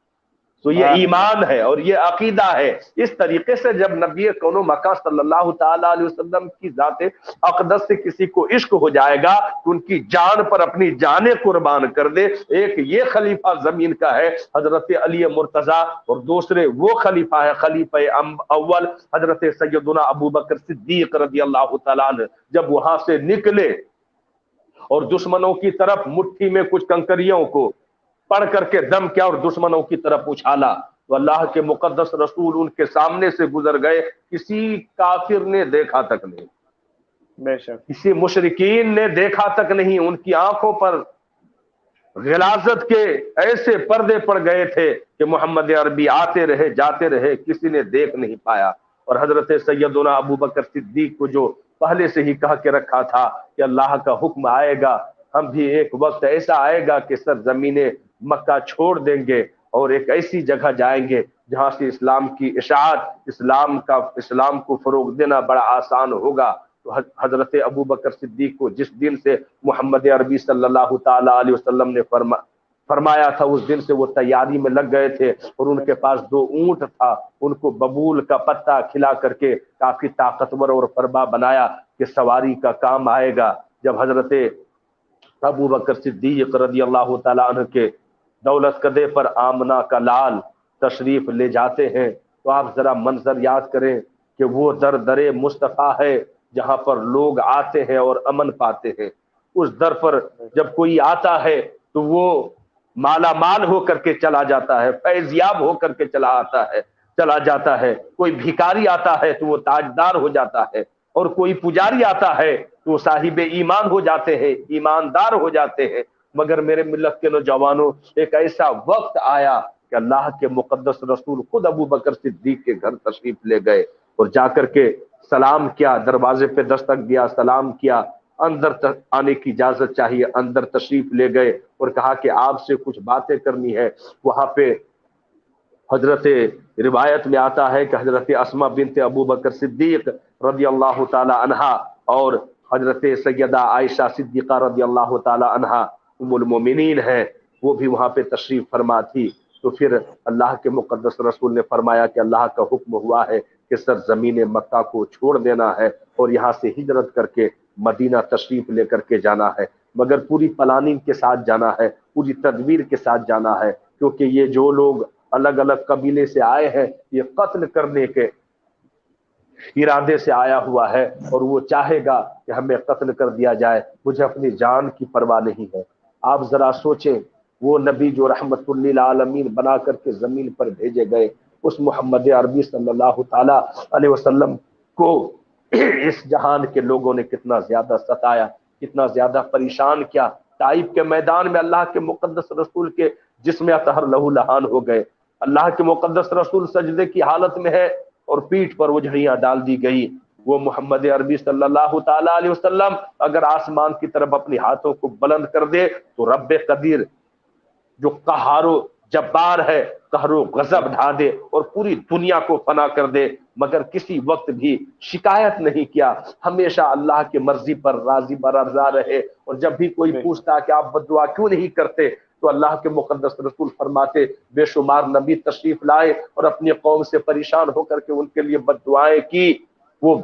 تو یہ ایمان ہے اور یہ عقیدہ ہے۔ اس طریقے سے جب نبی کون و مکان صلی اللہ تعالی علیہ وسلم کی ذات اقدس سے کسی کو عشق ہو جائے گا تو ان کی جان پر اپنی جانیں قربان کر دے۔ ایک یہ خلیفہ زمین کا ہے حضرت علی مرتضیٰ، اور دوسرے وہ خلیفہ ہے خلیفہ اول حضرت سیدنا ابو بکر صدیق رضی اللہ تعالیٰ عنہ۔ جب وہاں سے نکلے اور دشمنوں کی طرف مٹھی میں کچھ کنکریوں کو پڑھ کر کے دم کیا اور دشمنوں کی طرف اچھالا، تو اللہ کے مقدس رسول ان کے سامنے سے گزر گئے، کسی کافر نے دیکھا تک نہیں، بے شک کسی مشرکین نے دیکھا تک نہیں، ان کی آنکھوں پر غلاظت کے ایسے پردے پڑ گئے تھے کہ محمد عربی آتے رہے جاتے رہے، کسی نے دیکھ نہیں پایا۔ اور حضرت سیدنا ابو بکر صدیق کو جو پہلے سے ہی کہا کے رکھا تھا کہ اللہ کا حکم آئے گا، ہم بھی ایک وقت ایسا آئے گا کہ سرزمین مکہ چھوڑ دیں گے اور ایک ایسی جگہ جائیں گے جہاں سے اسلام کی اشاعت، اسلام کو فروغ دینا بڑا آسان ہوگا۔ تو حضرت ابو بکر صدیق کو جس دن سے محمد عربی صلی اللہ تعالی علیہ وسلم نے فرمایا تھا، اس دن سے وہ تیاری میں لگ گئے تھے، اور ان کے پاس 2 اونٹ تھا، ان کو ببول کا پتا کھلا کر کے کافی طاقتور اور فربا بنایا کہ سواری کا کام آئے گا۔ جب حضرت ابو بکر صدیق رضی اللہ تعالیٰ عنہ کے دولت قدے پر آمنہ کا لال تشریف لے جاتے ہیں تو آپ ذرا منظر یاد کریں کہ وہ در مصطفیٰ ہے جہاں پر لوگ آتے ہیں اور امن پاتے ہیں۔ اس در پر جب کوئی آتا ہے تو وہ مالا مال ہو کر کے چلا جاتا ہے، فیض یاب ہو کر کے چلا جاتا ہے۔ کوئی بھکاری آتا ہے تو وہ تاجدار ہو جاتا ہے، اور کوئی پجاری آتا ہے تو وہ صاحب ایمان ہو جاتے ہیں، ایماندار ہو جاتے ہیں۔ مگر میرے ملت کے نوجوانوں، ایک ایسا وقت آیا کہ اللہ کے مقدس رسول خود ابو بکر صدیق کے گھر تشریف لے گئے اور جا کر کے سلام کیا، دروازے پہ دستک دیا، سلام کیا، اندر آنے کی اجازت چاہیے. اندر تشریف لے گئے اور کہا کہ آپ سے کچھ باتیں کرنی ہے. وہاں پہ حضرت روایت میں آتا ہے کہ حضرت اسماء بنت ابو بکر صدیق رضی اللہ تعالی عنہا اور حضرت سیدہ عائشہ صدیقہ رضی اللہ تعالی عنہا ام المومنین ہیں، وہ بھی وہاں پہ تشریف فرما تھی. تو پھر اللہ کے مقدس رسول نے فرمایا کہ اللہ کا حکم ہوا ہے کہ سرزمین مکہ کو چھوڑ دینا ہے اور یہاں سے ہجرت کر کے مدینہ تشریف لے کر کے جانا ہے، مگر پوری پلاننگ کے ساتھ جانا ہے، پوری تدبیر کے ساتھ جانا ہے، کیونکہ یہ جو لوگ الگ الگ قبیلے سے آئے ہیں یہ قتل کرنے کے ارادے سے آیا ہوا ہے اور وہ چاہے گا کہ ہمیں قتل کر دیا جائے. مجھے اپنی جان کی پرواہ نہیں ہے. آپ ذرا سوچیں، وہ نبی جو رحمت للعالمین بنا کر کے زمین پر بھیجے گئے، اس محمد عربی صلی اللہ تعالی علیہ وسلم کو اس جہان کے لوگوں نے کتنا زیادہ ستایا، کتنا زیادہ پریشان کیا. طائف کے میدان میں اللہ کے مقدس رسول کے جسم اطہر لہو لہان ہو گئے. اللہ کے مقدس رسول سجدے کی حالت میں ہے اور پیٹھ پر اجڑیاں ڈال دی گئی. وہ محمد عربی صلی اللہ تعالی علیہ وسلم اگر آسمان کی طرف اپنے ہاتھوں کو بلند کر دے تو رب قدیر جو قہار و جبار ہے قہر و غضب ڈھا دے اور پوری دنیا کو فنا کر دے، مگر کسی وقت بھی شکایت نہیں کیا. ہمیشہ اللہ کی مرضی پر راضی بررضا رہے. اور جب بھی کوئی پوچھتا کہ آپ بد دعا کیوں نہیں کرتے تو اللہ کے مقدس رسول فرماتے بے شمار نبی تشریف لائے اور اپنی قوم سے پریشان ہو کر کے ان کے لیے بد دعائیں کی، وہ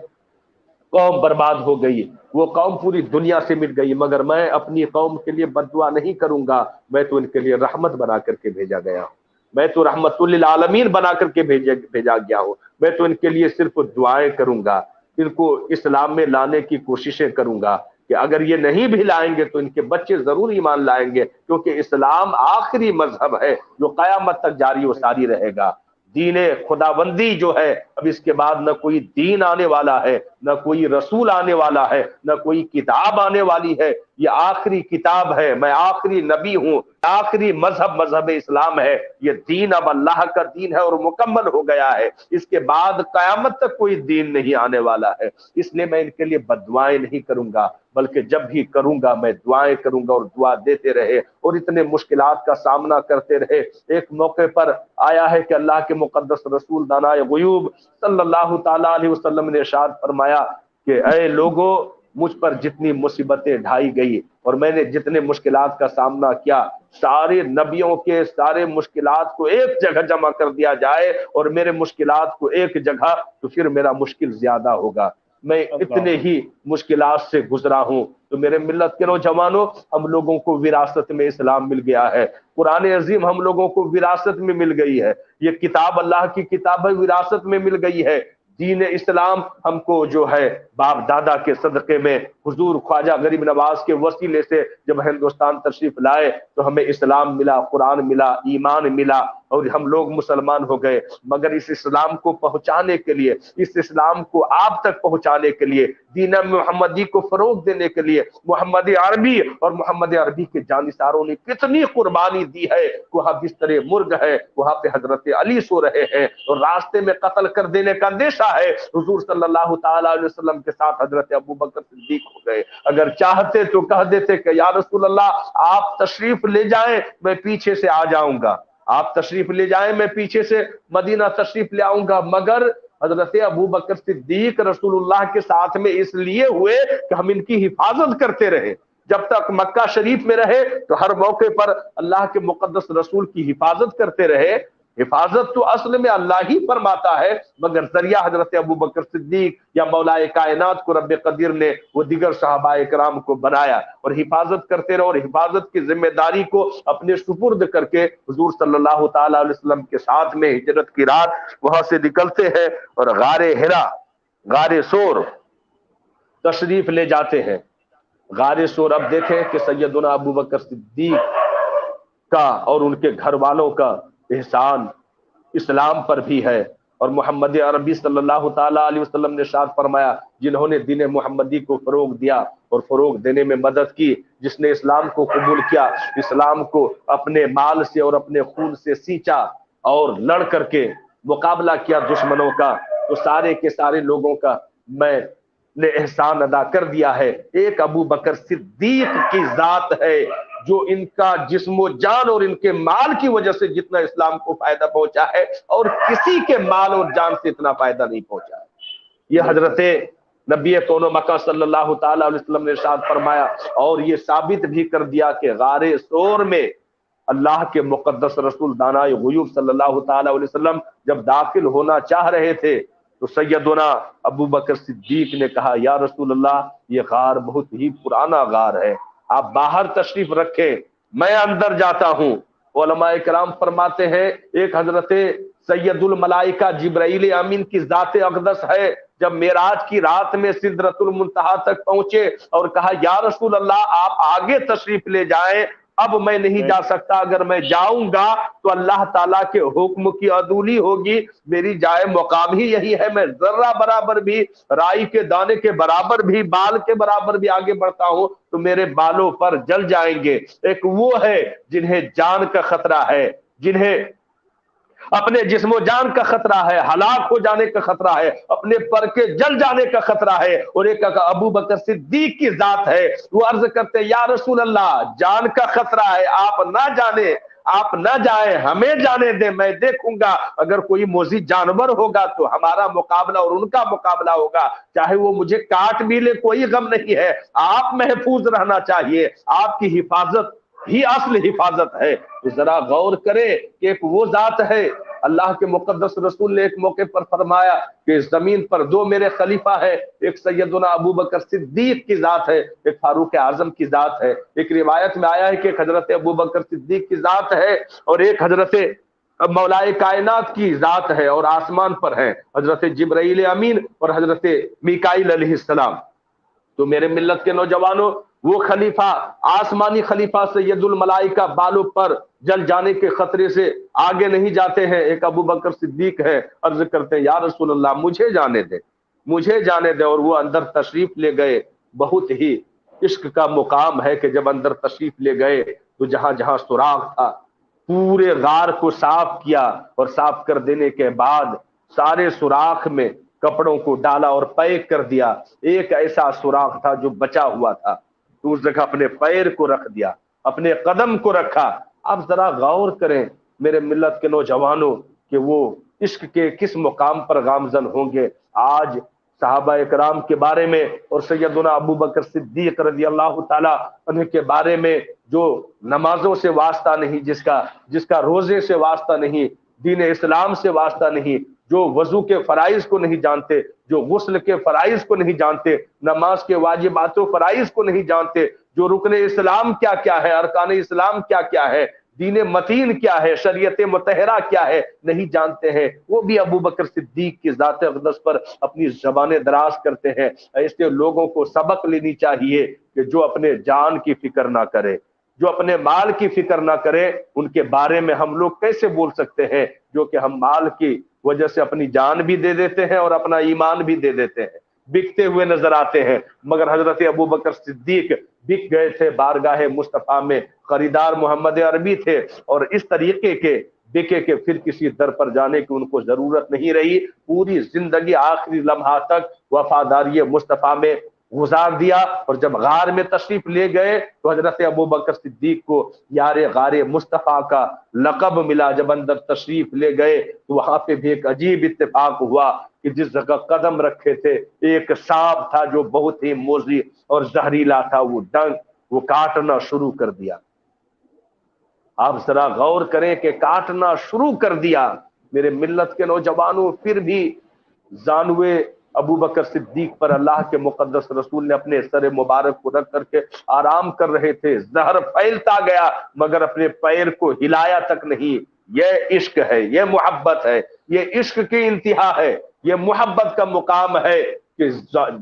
قوم برباد ہو گئی، وہ قوم پوری دنیا سے مٹ گئی، مگر میں اپنی قوم کے لیے بد دعا نہیں کروں گا. میں تو ان کے لیے رحمت بنا کر کے بھیجا گیا ہوں، میں تو رحمت للعالمین بنا کر کے بھیجا گیا ہوں. میں تو ان کے لیے صرف دعائیں کروں گا، ان کو اسلام میں لانے کی کوششیں کروں گا کہ اگر یہ نہیں بھی لائیں گے تو ان کے بچے ضرور ایمان لائیں گے، کیونکہ اسلام آخری مذہب ہے جو قیامت تک جاری و ساری رہے گا. دین خداوندی جو ہے اب اس کے بعد نہ کوئی دین آنے والا ہے، نہ کوئی رسول آنے والا ہے، نہ کوئی کتاب آنے والی ہے. یہ آخری کتاب ہے، میں آخری نبی ہوں، آخری مذہب اسلام ہے. یہ دین اب اللہ کا دین ہے اور مکمل ہو گیا ہے. اس کے بعد قیامت تک کوئی دین نہیں آنے والا ہے. اس لیے میں ان کے لیے بد دعائیں نہیں کروں گا، بلکہ جب بھی کروں گا میں دعائیں کروں گا اور دعا دیتے رہے اور اتنے مشکلات کا سامنا کرتے رہے. ایک موقع پر آیا ہے کہ اللہ کے مقدس رسول دانائے غیوب صلی اللہ تعالی علیہ وسلم نے ارشاد فرمایا کہ اے لوگو، مجھ پر جتنی مصیبتیں ڈھائی گئی اور میں نے جتنے مشکلات کا سامنا کیا، سارے نبیوں کے سارے مشکلات کو ایک جگہ جمع کر دیا جائے اور میرے مشکلات کو ایک جگہ، تو پھر میرا مشکل زیادہ ہوگا. میں اتنے ہی مشکلات سے گزرا ہوں. تو میرے ملت کے نوجوانوں، ہم لوگوں کو وراثت میں اسلام مل گیا ہے، قرآن عظیم ہم لوگوں کو وراثت میں مل گئی ہے، یہ کتاب اللہ کی کتاب وراثت میں مل گئی ہے. دین اسلام ہم کو جو ہے باپ دادا کے صدقے میں حضور خواجہ غریب نواز کے وسیلے سے جب ہندوستان تشریف لائے تو ہمیں اسلام ملا، قرآن ملا، ایمان ملا اور ہم لوگ مسلمان ہو گئے. مگر اس اسلام کو پہنچانے کے لیے، اس اسلام کو آپ تک پہنچانے کے لیے، دین محمدی کو فروغ دینے کے لیے محمد عربی اور محمد عربی کے جانثاروں نے کتنی قربانی دی ہے. وہاں بستر مرگ ہے، وہاں پہ حضرت علی سو رہے ہیں اور راستے میں قتل کر دینے کا اندیشہ ہے. حضور صلی اللہ تعالی علیہ وسلم کے ساتھ حضرت ابو بکر صدیق ہو گئے. اگر چاہتے تو کہہ دیتے کہ یا رسول اللہ آپ تشریف لے جائیں میں پیچھے سے آ جاؤں گا، آپ تشریف لے جائیں میں پیچھے سے مدینہ تشریف لے آؤں گا. مگر حضرت ابو بکر صدیق رسول اللہ کے ساتھ میں اس لیے ہوئے کہ ہم ان کی حفاظت کرتے رہے. جب تک مکہ شریف میں رہے تو ہر موقع پر اللہ کے مقدس رسول کی حفاظت کرتے رہے. حفاظت تو اصل میں اللہ ہی فرماتا ہے، مگر ذریعہ حضرت ابو بکر صدیق یا مولا کائنات کو رب قدیر نے وہ دیگر صحابہ کرام کو بنایا اور حفاظت کرتے رہے. اور حفاظت کی ذمہ داری کو اپنے سپرد کر کے حضور صلی اللہ تعالی علیہ وسلم کے ساتھ میں ہجرت کی رات وہاں سے نکلتے ہیں اور غار حرا، غار سور تشریف لے جاتے ہیں. غار سور اب دیکھیں کہ سیدنا ابو بکر صدیق کا اور ان کے گھر والوں کا احسان اسلام پر بھی ہے. اور محمد عربی صلی اللہ تعالی علیہ وسلم نے ارشاد فرمایا جنہوں نے دین محمدی کو فروغ دیا اور فروغ دینے میں مدد کی، جس نے اسلام کو قبول کیا، اسلام کو اپنے مال سے اور اپنے خون سے سینچا اور لڑ کر کے مقابلہ کیا دشمنوں کا، تو سارے کے سارے لوگوں کا میں نے احسان ادا کر دیا ہے، ایک ابو بکر صدیق کی ذات ہے جو ان کا جسم و جان اور ان کے مال کی وجہ سے جتنا اسلام کو فائدہ پہنچا ہے اور کسی کے مال اور جان سے اتنا فائدہ نہیں پہنچا ہے۔ یہ حضرت نبی کون و مکہ صلی اللہ تعالی علیہ وسلم نے ارشاد فرمایا اور یہ ثابت بھی کر دیا کہ غار ثور میں اللہ کے مقدس رسول دانائے غیوب صلی اللہ تعالی علیہ وسلم جب داخل ہونا چاہ رہے تھے تو سیدنا ابو بکر صدیق نے کہا یا رسول اللہ یہ غار بہت ہی پرانا غار ہے، آپ باہر تشریف رکھیں، میں اندر جاتا ہوں۔ علماء کرام فرماتے ہیں ایک حضرت سید الملائکہ جبرائیل امین کی ذات اقدس ہے، جب معراج کی رات میں سدرۃ المنتہا تک پہنچے اور کہا یا رسول اللہ آپ آگے تشریف لے جائیں، اب میں نہیں جا سکتا، اگر میں جاؤں گا تو اللہ تعالیٰ کے حکم کی عدولی ہوگی، میری جائے مقام ہی یہی ہے، میں ذرہ برابر بھی، رائی کے دانے کے برابر بھی، بال کے برابر بھی آگے بڑھتا ہوں تو میرے بالوں پر جل جائیں گے۔ ایک وہ ہے جنہیں جان کا خطرہ ہے، جنہیں اپنے جسم و جان کا خطرہ ہے، ہلاک ہو جانے کا خطرہ ہے، اپنے پر کے جل جانے کا خطرہ ہے، اور ایک ابو بکر صدیق کی ذات ہے، وہ عرض کرتے یا رسول اللہ جان کا خطرہ ہے، آپ نہ جانے، آپ نہ جائیں، ہمیں جانے دیں، میں دیکھوں گا اگر کوئی موذی جانور ہوگا تو ہمارا مقابلہ اور ان کا مقابلہ ہوگا، چاہے وہ مجھے کاٹ بھی لے کوئی غم نہیں ہے، آپ محفوظ رہنا چاہیے، آپ کی حفاظت ہی اصل حفاظت ہے۔ تو ذرا غور کرے کہ ایک وہ ذات ہے، اللہ کے مقدس رسول نے ایک موقع پر فرمایا کہ زمین پر دو میرے خلیفہ ہے، ایک سیدنا ابو بکر صدیق کی ذات ہے، ایک فاروق اعظم کی ذات ہے۔ ایک روایت میں آیا ہے کہ ایک حضرت ابو بکر صدیق کی ذات ہے اور ایک حضرت مولائے کائنات کی ذات ہے اور آسمان پر ہے، حضرت جبرائیل امین اور حضرت میکائیل علیہ السلام۔ تو میرے ملت کے نوجوانوں، وہ خلیفہ آسمانی خلیفہ سید الملائکہ بالوں پر جل جانے کے خطرے سے آگے نہیں جاتے ہیں، ایک ابو بکر صدیق ہے، عرض کرتے ہیں یا رسول اللہ مجھے جانے دے، مجھے جانے دے، اور وہ اندر تشریف لے گئے۔ بہت ہی عشق کا مقام ہے کہ جب اندر تشریف لے گئے تو جہاں جہاں سوراخ تھا پورے غار کو صاف کیا، اور صاف کر دینے کے بعد سارے سوراخ میں کپڑوں کو ڈالا اور پیک کر دیا۔ ایک ایسا سوراخ تھا جو بچا ہوا تھا، تو اس جگہ اپنے پیر کو رکھ دیا، اپنے قدم کو رکھا۔ اب ذرا غور کریں میرے ملت کے نوجوانوں کہ وہ عشق کے کس مقام پر گامزن ہوں گے۔ آج صحابہ اکرام کے بارے میں اور سیدنا ابو بکر صدیق رضی اللہ تعالی عنہ کے بارے میں جو نمازوں سے واسطہ نہیں، جس کا روزے سے واسطہ نہیں، دین اسلام سے واسطہ نہیں، جو وضو کے فرائض کو نہیں جانتے، جو غسل کے فرائض کو نہیں جانتے، نماز کے واجبات و فرائض کو نہیں جانتے، جو رکن اسلام کیا کیا ہے، ارکان اسلام کیا کیا ہے، دین متین کیا ہے، شریعت مطہرہ کیا ہے، نہیں جانتے ہیں، وہ بھی ابو بکر صدیق کی ذات اقدس پر اپنی زبانیں دراز کرتے ہیں۔ ایسے لوگوں کو سبق لینی چاہیے کہ جو اپنے جان کی فکر نہ کرے، جو اپنے مال کی فکر نہ کرے، ان کے بارے میں ہم لوگ کیسے بول سکتے ہیں جو کہ ہم مال کی وجہ سے اپنی جان بھی دے دیتے ہیں اور اپنا ایمان بھی دے دیتے ہیں، بکتے ہوئے نظر آتے ہیں۔ مگر حضرت ابو بکر صدیق بک گئے تھے بارگاہ مصطفیٰ میں، خریدار محمد عربی تھے، اور اس طریقے کے بکے کہ پھر کسی در پر جانے کی ان کو ضرورت نہیں رہی، پوری زندگی آخری لمحہ تک وفاداری مصطفیٰ میں گزار دیا۔ اور جب غار میں تشریف لے گئے تو حضرت ابو بکر صدیق کو یار غار مصطفیٰ کا لقب ملا۔ جب اندر تشریف لے گئے تو وہاں پہ بھی ایک عجیب اتفاق ہوا کہ جس جگہ قدم رکھے تھے ایک سانپ تھا جو بہت ہی موذی اور زہریلا تھا، وہ کاٹنا شروع کر دیا۔ آپ ذرا غور کریں کہ کاٹنا شروع کر دیا۔ میرے ملت کے نوجوانوں، پھر بھی زانوے ابو بکر صدیق پر اللہ کے مقدس رسول نے اپنے سر مبارک کو رکھ کر کے آرام کر رہے تھے۔ زہر پھیلتا گیا مگر اپنے پیر کو ہلایا تک نہیں۔ یہ عشق ہے، یہ محبت ہے، یہ عشق کی انتہا ہے، یہ محبت کا مقام ہے کہ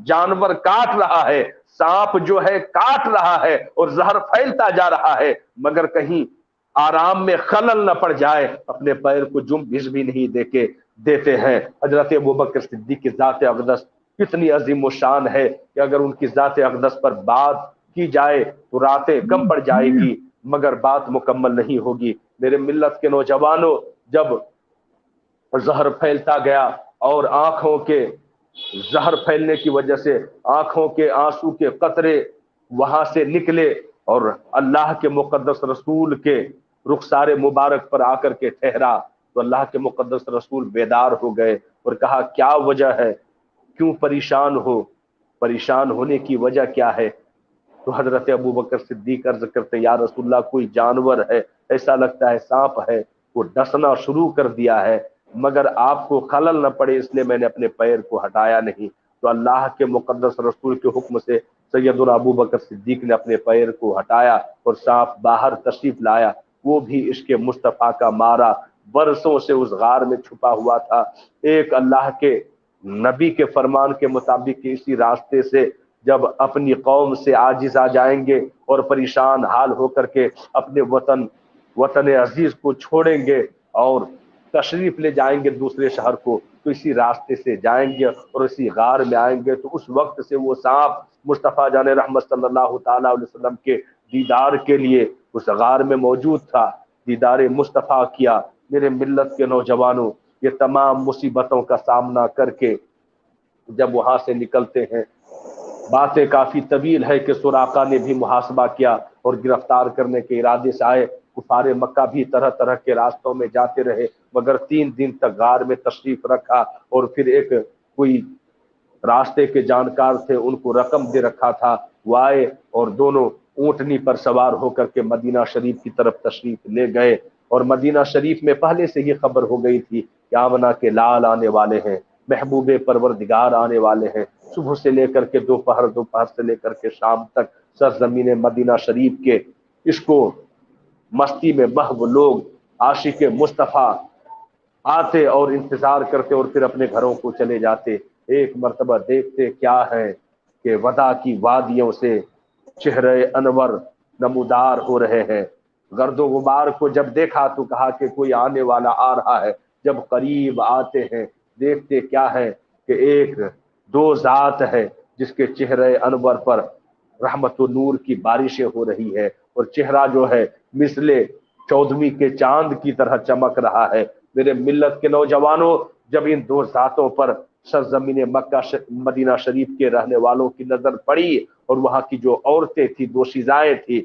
جانور کاٹ رہا ہے، سانپ جو ہے کاٹ رہا ہے اور زہر پھیلتا جا رہا ہے، مگر کہیں آرام میں خلل نہ پڑ جائے، اپنے پیر کو جنبش بھی نہیں دیتے ہیں۔ حضرت ابوبکر صدیق کی ذات اقدس کتنی عظیم و شان ہے کہ اگر ان کی ذات اقدس پر بات کی جائے تو راتیں کم پڑ جائے گی مگر بات مکمل نہیں ہوگی۔ میرے ملت کے نوجوانوں، جب زہر پھیلتا گیا اور آنکھوں کے زہر پھیلنے کی وجہ سے آنکھوں کے آنسو کے قطرے وہاں سے نکلے اور اللہ کے مقدس رسول کے رخسار مبارک پر آ کر کے ٹھہرا، تو اللہ کے مقدس رسول بیدار ہو گئے اور کہا کیا وجہ ہے، کیوں پریشان ہو، پریشان ہونے کی وجہ کیا ہے؟ تو حضرت ابوبکر صدیق عرض کرتے یا رسول اللہ کوئی جانور ہے، ایسا لگتا ہے سانپ ہے، وہ ڈسنا شروع کر دیا ہے، مگر آپ کو خلل نہ پڑے اس لیے میں نے اپنے پیر کو ہٹایا نہیں۔ تو اللہ کے مقدس رسول کے حکم سے سیدنا ابوبکر صدیق نے اپنے پیر کو ہٹایا اور سانپ باہر تشریف لایا، وہ بھی عشق مصطفیٰ کا مارا برسوں سے اس غار میں چھپا ہوا تھا۔ ایک اللہ کے نبی کے فرمان کے مطابق اسی راستے سے جب اپنی قوم سے عاجز آ جائیں گے اور پریشان حال ہو کر کے اپنے وطن عزیز کو چھوڑیں گے اور تشریف لے جائیں گے دوسرے شہر کو، تو اسی راستے سے جائیں گے اور اسی غار میں آئیں گے، تو اس وقت سے وہ سانپ مصطفیٰ جان رحمت صلی اللہ تعالیٰ علیہ وسلم کے دیدار کے لیے اس غار میں موجود تھا۔ دیدار مصطفیٰ کیا۔ میرے ملت کے نوجوانوں، یہ تمام مصیبتوں کا سامنا کر کے جب وہاں سے نکلتے ہیں، باتیں کافی طویل ہے کہ سراقہ نے بھی محاسبہ کیا اور گرفتار کرنے کے ارادے سے آئے۔ کفار مکہ بھی طرح طرح کے راستوں میں جاتے رہے، مگر 3 دن تک غار میں تشریف رکھا، اور پھر ایک کوئی راستے کے جانکار تھے، ان کو رقم دے رکھا تھا، وہ آئے اور دونوں اونٹنی پر سوار ہو کر کے مدینہ شریف کی طرف تشریف لے گئے۔ اور مدینہ شریف میں پہلے سے یہ خبر ہو گئی تھی کہ آمنہ کے لال آنے والے ہیں، محبوب پروردگار آنے والے ہیں۔ صبح سے لے کر کے دوپہر سے لے کر کے شام تک سرزمین مدینہ شریف کے عشق و مستی میں محو لوگ عاشق مصطفیٰ آتے اور انتظار کرتے اور پھر اپنے گھروں کو چلے جاتے۔ ایک مرتبہ دیکھتے کیا ہے کہ ودا کی وادیوں سے چہرے انور نمودار ہو رہے ہیں۔ گرد و غبار کو جب دیکھا تو کہا کہ کوئی آنے والا آ رہا ہے۔ جب قریب آتے ہیں دیکھتے کیا ہے کہ ایک دو ذات ہے جس کے چہرے انور پر رحمت و نور کی بارشیں ہو رہی ہے، اور چہرہ جو ہے مثل 14ویں کے چاند کی طرح چمک رہا ہے۔ میرے ملت کے نوجوانوں، جب ان دو ذاتوں پر سرزمین مکہ مدینہ شریف کے رہنے والوں کی نظر پڑی اور وہاں کی جو عورتیں تھی، دوشیزائیں تھی،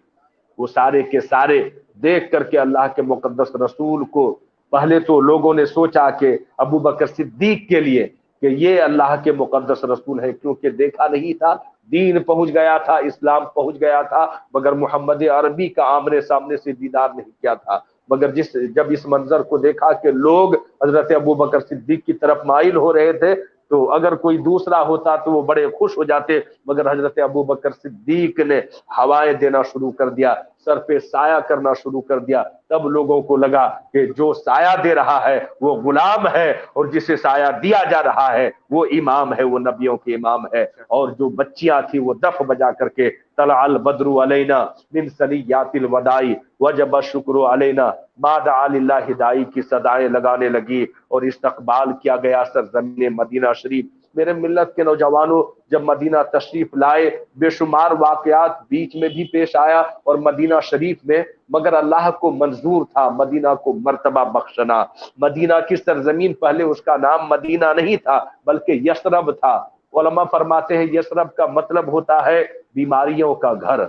وہ سارے کے سارے دیکھ کر کے اللہ کے مقدس رسول کو، پہلے تو لوگوں نے سوچا کہ ابو بکر صدیق کے لیے کہ یہ اللہ کے مقدس رسول ہے، کیونکہ دیکھا نہیں تھا، دین پہنچ گیا تھا، اسلام پہنچ گیا تھا، مگر محمد عربی کا آمنے سامنے سے دیدار نہیں کیا تھا۔ مگر جب اس منظر کو دیکھا کہ لوگ حضرت ابو بکر صدیق کی طرف مائل ہو رہے تھے، تو اگر کوئی دوسرا ہوتا تو وہ بڑے خوش ہو جاتے، مگر حضرت ابو بکر صدیق نے ہوائیں دینا شروع کر دیا، سر پہ سایہ کرنا شروع کر دیا۔ تب لوگوں کو لگا کہ جو سایہ دے رہا ہے وہ غلام ہے، اور جسے سایہ دیا جا رہا ہے وہ امام ہے، وہ نبیوں کے امام ہے۔ اور جو بچیاں تھی وہ دف بجا کر کے طلع البدر علینا من ثنیات الوداع وجب الشکر علینا ما دعا للہ داعی کی صدائیں لگانے لگی، اور استقبال کیا گیا سرزمین مدینہ شریف۔ میرے ملت کے نوجوانوں، جب مدینہ تشریف لائے بے شمار واقعات بیچ میں بھی پیش آیا اور مدینہ شریف میں، مگر اللہ کو منظور تھا مدینہ کو مرتبہ بخشنا۔ مدینہ کی سرزمین پہلے اس کا نام مدینہ نہیں تھا بلکہ یثرب تھا۔ علماء فرماتے ہیں یثرب کا مطلب ہوتا ہے بیماریوں کا گھر،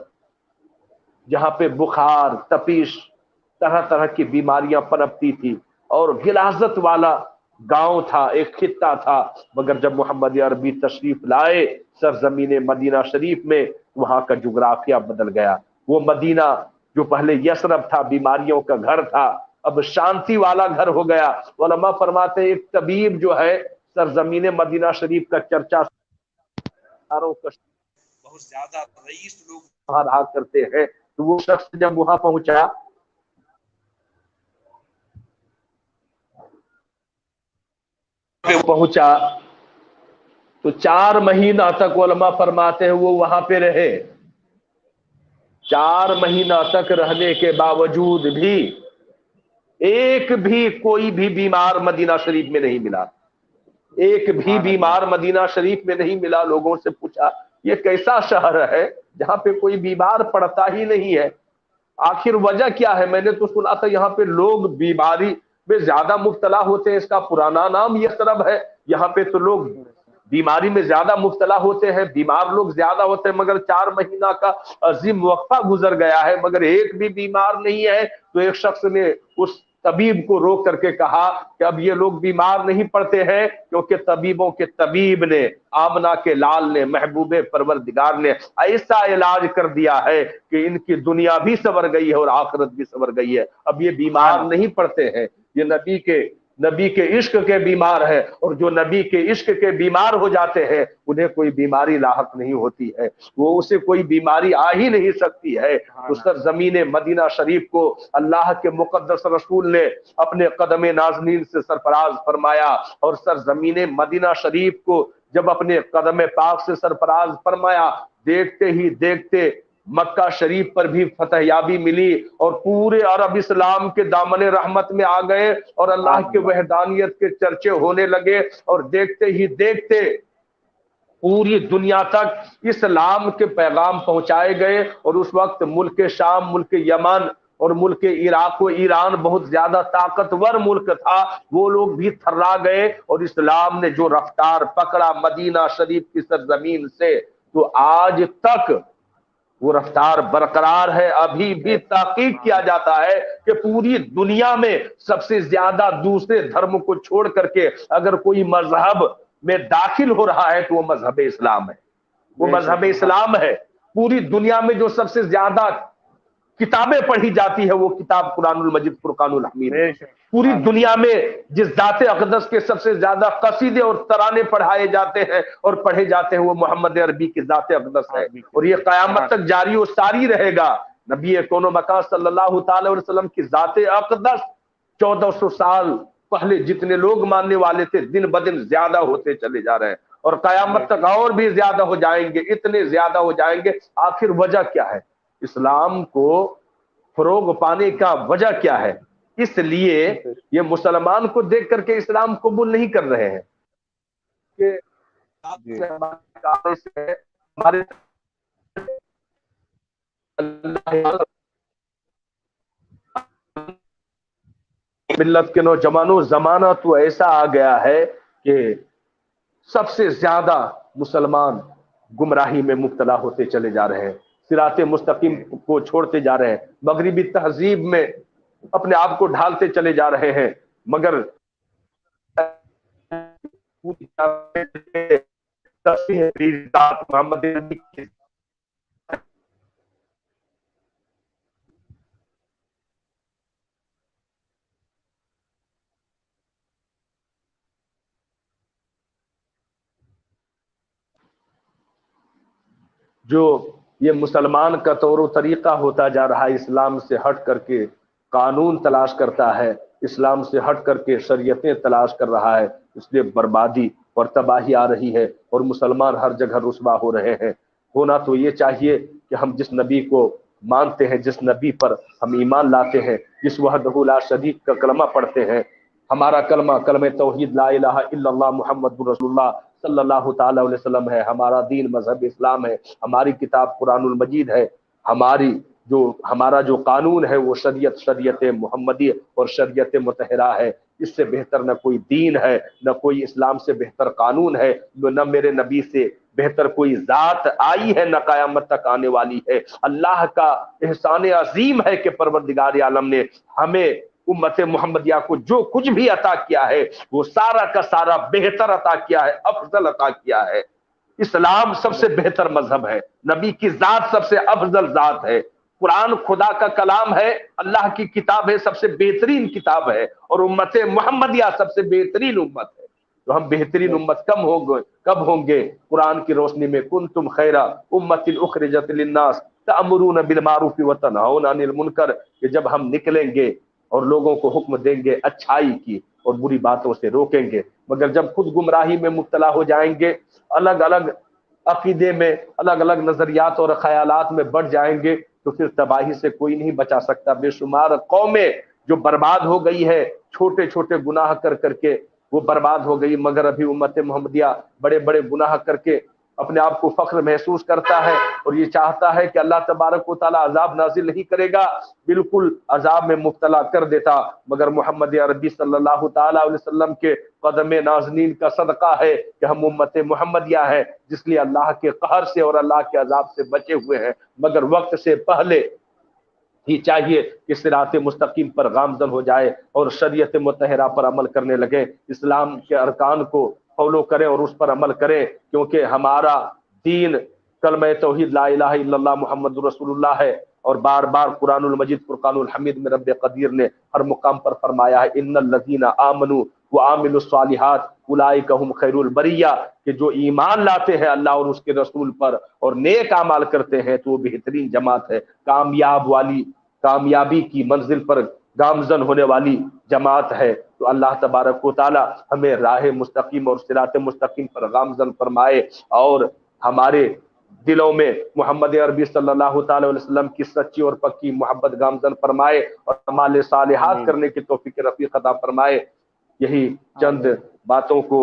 جہاں پہ بخار، تپش، طرح طرح کی بیماریاں پنپتی تھی، اور غلاظت والا گاؤں تھا، ایک خطہ تھا۔ مگر جب محمد عربی تشریف لائے سرزمین مدینہ شریف میں، وہاں کا جغرافیہ بدل گیا۔ وہ مدینہ جو پہلے یثرب تھا، بیماریوں کا گھر تھا، اب شانتی والا گھر ہو گیا۔ علماء فرماتے ہیں ایک طبیب جو ہے سرزمین مدینہ شریف کا چرچا بہت زیادہ رئیس لوگ وہاں رہا کرتے ہیں، تو وہ شخص جب وہاں پہنچا تو 4 مہینہ تک علماء فرماتے ہیں وہ وہاں پہ رہے۔ 4 مہینہ تک رہنے کے باوجود بھی ایک بھی کوئی بھی بیمار مدینہ شریف میں نہیں ملا، ایک بھی بیمار مدینہ شریف میں نہیں ملا۔ لوگوں سے پوچھا یہ کیسا شہر ہے جہاں پہ کوئی بیمار پڑتا ہی نہیں ہے، آخر وجہ کیا ہے؟ میں نے تو سنا تھا یہاں پہ لوگ بیماری میں زیادہ مبتلا ہوتے ہیں، اس کا پرانا نام یثرب ہے، یہاں پہ تو لوگ بیماری میں زیادہ مبتلا ہوتے ہیں، بیمار لوگ زیادہ ہوتے ہیں، مگر 4 مہینہ کا عظیم وقفہ گزر گیا ہے مگر ایک بھی بیمار نہیں ہے۔ تو ایک شخص نے اس طبیب کو روک کر کے کہا کہ اب یہ لوگ بیمار نہیں پڑتے ہیں کیونکہ طبیبوں کے طبیب نے، آمنہ کے لال نے، محبوب پروردگار نے ایسا علاج کر دیا ہے کہ ان کی دنیا بھی سنور گئی ہے اور آخرت بھی سنور گئی ہے۔ اب یہ بیمار نہیں پڑتے ہیں، یہ نبی کے عشق کے بیمار ہے، اور جو نبی کے عشق کے بیمار ہو جاتے ہیں انہیں کوئی بیماری لاحق نہیں ہوتی ہے، وہ اسے کوئی بیماری آ ہی نہیں سکتی ہے۔ تو سرزمین مدینہ شریف کو اللہ کے مقدس رسول نے اپنے قدم نازنین سے سرفراز فرمایا، اور سرزمین مدینہ شریف کو جب اپنے قدم پاک سے سرفراز فرمایا، دیکھتے ہی دیکھتے مکہ شریف پر بھی فتح یابی ملی اور پورے عرب اسلام کے دامن رحمت میں آ گئے اور اللہ کے وحدانیت کے چرچے ہونے لگے، اور دیکھتے ہی دیکھتے پوری دنیا تک اسلام کے پیغام پہنچائے گئے۔ اور اس وقت ملک شام، ملک یمن اور ملک عراق و ایران بہت زیادہ طاقتور ملک تھا، وہ لوگ بھی تھرا گئے، اور اسلام نے جو رفتار پکڑا مدینہ شریف کی سرزمین سے، تو آج تک وہ رفتار برقرار ہے۔ ابھی بھی تحقیق کیا جاتا ہے کہ پوری دنیا میں سب سے زیادہ دوسرے دھرم کو چھوڑ کر کے اگر کوئی مذہب میں داخل ہو رہا ہے تو وہ مذہب اسلام ہے، وہ مذہب اسلام ہے۔ پوری دنیا میں جو سب سے زیادہ کتابیں پڑھی جاتی ہے وہ کتاب قرآن المجید فرقان الحمید ہے۔ پوری دنیا میں جس ذات اقدس کے سب سے زیادہ قصیدے اور ترانے پڑھائے جاتے ہیں اور پڑھے جاتے ہیں وہ محمد عربی کی ذات اقدس ہے، اور یہ قیامت تک جاری و ساری رہے گا۔ نبی کون و مکان صلی اللہ تعالی علیہ وسلم کی ذات اقدس 1400 سال پہلے جتنے لوگ ماننے والے تھے دن بدن زیادہ ہوتے چلے جا رہے ہیں، اور قیامت تک اور بھی زیادہ ہو جائیں گے، اتنے زیادہ ہو جائیں گے۔ آخر وجہ کیا ہے؟ اسلام کو فروغ پانے کا وجہ کیا ہے؟ اس لیے یہ مسلمان کو دیکھ کر کے اسلام قبول نہیں کر رہے ہیں کہ ہمارے ملت کے نوجوانوں، زمانہ تو ایسا آ گیا ہے کہ سب سے زیادہ مسلمان گمراہی میں مبتلا ہوتے چلے جا رہے ہیں، صراط مستقیم کو چھوڑتے جا رہے ہیں، مغربی تہذیب میں اپنے آپ کو ڈھالتے چلے جا رہے ہیں، مگر محمد جو یہ مسلمان کا طور و طریقہ ہوتا جا رہا ہے، اسلام سے ہٹ کر کے قانون تلاش کرتا ہے، اسلام سے ہٹ کر کے شریعتیں تلاش کر رہا ہے، اس لیے بربادی اور تباہی آ رہی ہے، اور مسلمان ہر جگہ رسوا ہو رہے ہیں۔ ہونا تو یہ چاہیے کہ ہم جس نبی کو مانتے ہیں، جس نبی پر ہم ایمان لاتے ہیں، جس وحدہ لا شریک کا کلمہ پڑھتے ہیں، ہمارا کلمہ توحید لا الہ الا اللہ محمد رسول اللہ صلی اللہ تعالی علیہ وسلم ہے، ہمارا دین مذہب اسلام ہے، ہماری کتاب قرآن المجید ہے، ہمارا جو قانون ہے وہ شریعت محمدی اور شریعت مطہرہ ہے۔ اس سے بہتر نہ کوئی دین ہے، نہ کوئی اسلام سے بہتر قانون ہے، نہ میرے نبی سے بہتر کوئی ذات آئی ہے، نہ قیامت تک آنے والی ہے۔ اللہ کا احسان عظیم ہے کہ پروردگار عالم نے ہمیں امت محمدیہ کو جو کچھ بھی عطا کیا ہے وہ سارا کا سارا بہتر عطا کیا ہے، افضل عطا کیا ہے۔ اسلام سب سے بہتر مذہب ہے، نبی کی ذات سب سے افضل ذات ہے، قرآن خدا کا کلام ہے، اللہ کی کتاب ہے، سب سے بہترین کتاب ہے، اور امت محمدیہ سب سے بہترین امت ہے۔ تو ہم بہترین امت کب ہوں گے؟ قرآن کی روشنی میں کنتم خیر امت اخرجت للناس تأمرون بالمعروف وتنہون عن المنکر، کہ جب ہم نکلیں گے اور لوگوں کو حکم دیں گے اچھائی کی اور بری باتوں سے روکیں گے، مگر جب خود گمراہی میں مبتلا ہو جائیں گے، الگ الگ عقیدے میں، الگ الگ نظریات اور خیالات میں بڑھ جائیں گے، تو پھر تباہی سے کوئی نہیں بچا سکتا۔ بے شمار قومیں جو برباد ہو گئی ہے چھوٹے چھوٹے گناہ کر کر کے، وہ برباد ہو گئی، مگر ابھی امت محمدیہ بڑے بڑے گناہ کر کے اپنے آپ کو فخر محسوس کرتا ہے اور یہ چاہتا ہے کہ اللہ تبارک و تعالیٰ عذاب نازل نہیں کرے گا، بالکل عذاب میں مبتلا کر دیتا، مگر محمد عربی صلی اللہ تعالیٰ علیہ وسلم کے قدم نازنین کا صدقہ ہے کہ ہم امت محمدیہ ہیں، جس لیے اللہ کے قہر سے اور اللہ کے عذاب سے بچے ہوئے ہیں، مگر وقت سے پہلے ہی چاہیے کہ صراط مستقیم پر گامزن ہو جائے اور شریعت مطہرہ پر عمل کرنے لگے، اسلام کے ارکان کو فالو کریں اور اس پر عمل کریں، کیونکہ ہمارا دین کلمہ توحید لا الہ الا اللہ محمد رسول اللہ ہے، اور بار بار قرآن المجید فرقان الحمید میں رب قدیر نے ہر مقام پر فرمایا ہے ان الذین آمنوا وعاملوا الصالحات اولئک هم خیر البریہ، کہ جو ایمان لاتے ہیں اللہ اور اس کے رسول پر اور نیک اعمال کرتے ہیں تو وہ بہترین جماعت ہے، کامیابی کی منزل پر گامزن ہونے والی جماعت ہے۔ تو اللہ تبارک و تعالی ہمیں راہ مستقیم اور صراط مستقیم پر گامزن فرمائے، اور ہمارے دلوں میں محمد عربی صلی اللہ تعالی علیہ وسلم کی سچی اور پکی محبت گامزن فرمائے، اور اعمال صالحات کرنے کی توفیق رفیق عطا فرمائے۔ یہی چند باتوں کو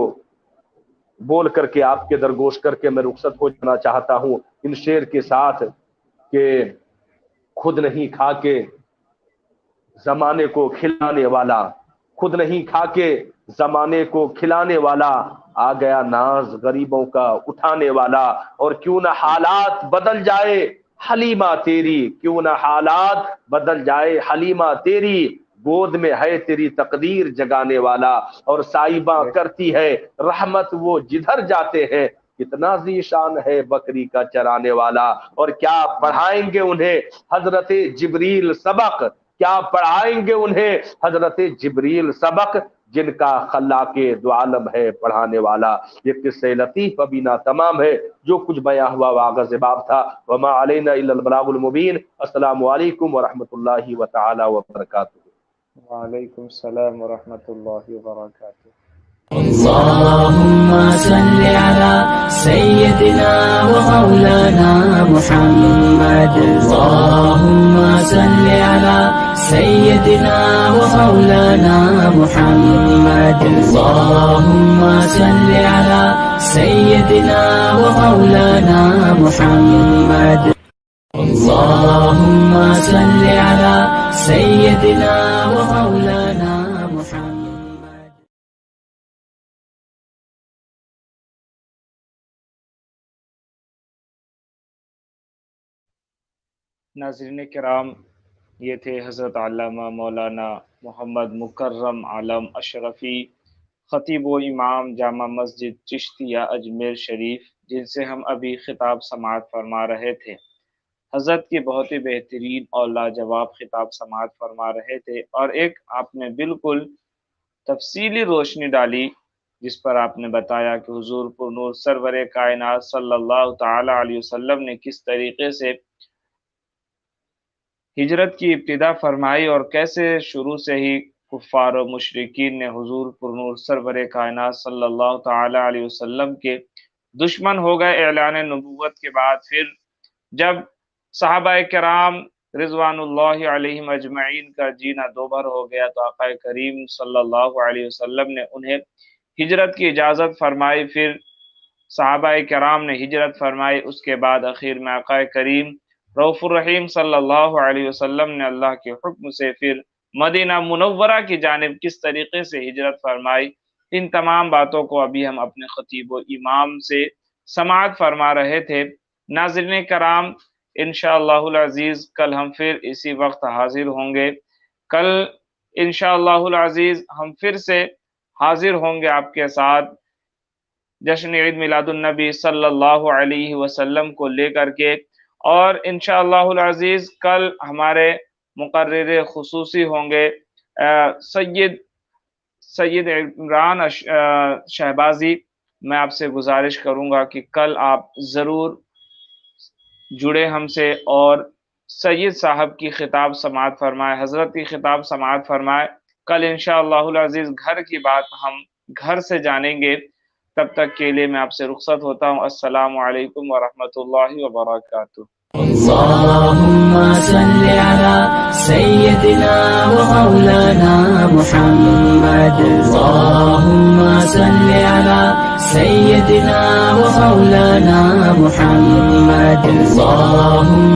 بول کر کے آپ کے درگوش کر کے میں رخصت ہو جانا چاہتا ہوں ان شعر کے ساتھ کہ خود نہیں کھا کے زمانے کو کھلانے والا، خود نہیں کھا کے زمانے کو کھلانے والا، آ گیا ناز غریبوں کا اٹھانے والا، اور کیوں نہ حالات بدل جائے حلیمہ تیری، کیوں نہ حالات بدل جائے حلیمہ تیری، گود میں ہے تیری تقدیر جگانے والا، اور سائبہ کرتی ہے رحمت وہ جدھر جاتے ہیں، کتنا ذیشان ہے بکری کا چرانے والا، اور کیا پڑھائیں گے انہیں حضرت جبریل سبق، کیا پڑھائیں گے انہیں حضرت جبریل سبق، جن کا خلاق دو عالم ہے پڑھانے والا۔ یہ قصہ لطیف ابھی نا تمام ہے، جو کچھ بیان ہوا وہ آغاز باب تھا، وما علینا الا البلاغ المبین۔ السلام علیکم ورحمۃ اللہ وتعالی وبرکاتہ۔ وعلیکم السلام ورحمۃ اللہ وبرکاتہ۔ اللهم صل على سيدنا ومولانا محمد، اللهم صل على سيدنا ومولانا محمد، اللهم صل على سيدنا ومولانا محمد، اللهم صل على سيدنا ومولانا محمد۔ ناظرین کرام، یہ تھے حضرت علامہ مولانا محمد مکرم عالم اشرفی، خطیب و امام جامع مسجد چشتیہ اجمیر شریف، جن سے ہم ابھی خطاب سماعت فرما رہے تھے۔ حضرت کی بہت ہی بہترین اور لاجواب خطاب سماعت فرما رہے تھے، اور ایک آپ نے بالکل تفصیلی روشنی ڈالی جس پر آپ نے بتایا کہ حضور پر نور سرور کائنات صلی اللہ تعالی علیہ وسلم نے کس طریقے سے ہجرت کی ابتدا فرمائی، اور کیسے شروع سے ہی کفار و مشرکین نے حضور پر نور سرور کائنات صلی اللہ تعالی علیہ وسلم کے دشمن ہو گئے اعلان نبوت کے بعد۔ پھر جب صحابہ کرام رضوان اللہ علیہم اجمعین کا جینا دوبھر ہو گیا تو آقا کریم صلی اللہ علیہ وسلم نے انہیں ہجرت کی اجازت فرمائی، پھر صحابہ کرام نے ہجرت فرمائی، اس کے بعد آخر میں آقا کریم رؤوف الرحیم صلی اللہ علیہ وسلم نے اللہ کے حکم سے پھر مدینہ منورہ کی جانب کس طریقے سے ہجرت فرمائی۔ ان تمام باتوں کو ابھی ہم اپنے خطیب و امام سے سماعت فرما رہے تھے۔ ناظرین کرام، انشاءاللہ العزیز کل ہم پھر اسی وقت حاضر ہوں گے۔ کل انشاءاللہ العزیز ہم پھر سے حاضر ہوں گے آپ کے ساتھ جشن عید میلاد النبی صلی اللہ علیہ وسلم کو لے کر کے، اور انشاءاللہ العزیز کل ہمارے مقرر خصوصی ہوں گے سید عمران شہبازی۔ میں آپ سے گزارش کروں گا کہ کل آپ ضرور جڑے ہم سے، اور سید صاحب کی خطاب سماعت فرمائے، حضرت کی خطاب سماعت فرمائے۔ کل انشاءاللہ العزیز گھر کی بات ہم گھر سے جانیں گے۔ تب تک کے لیے میں آپ سے رخصت ہوتا ہوں۔ السلام علیکم ورحمۃ اللہ وبرکاتہ۔ اللهم صل على سيدنا ومولانا محمد اللهم صل على سيدنا ومولانا محمد اللهم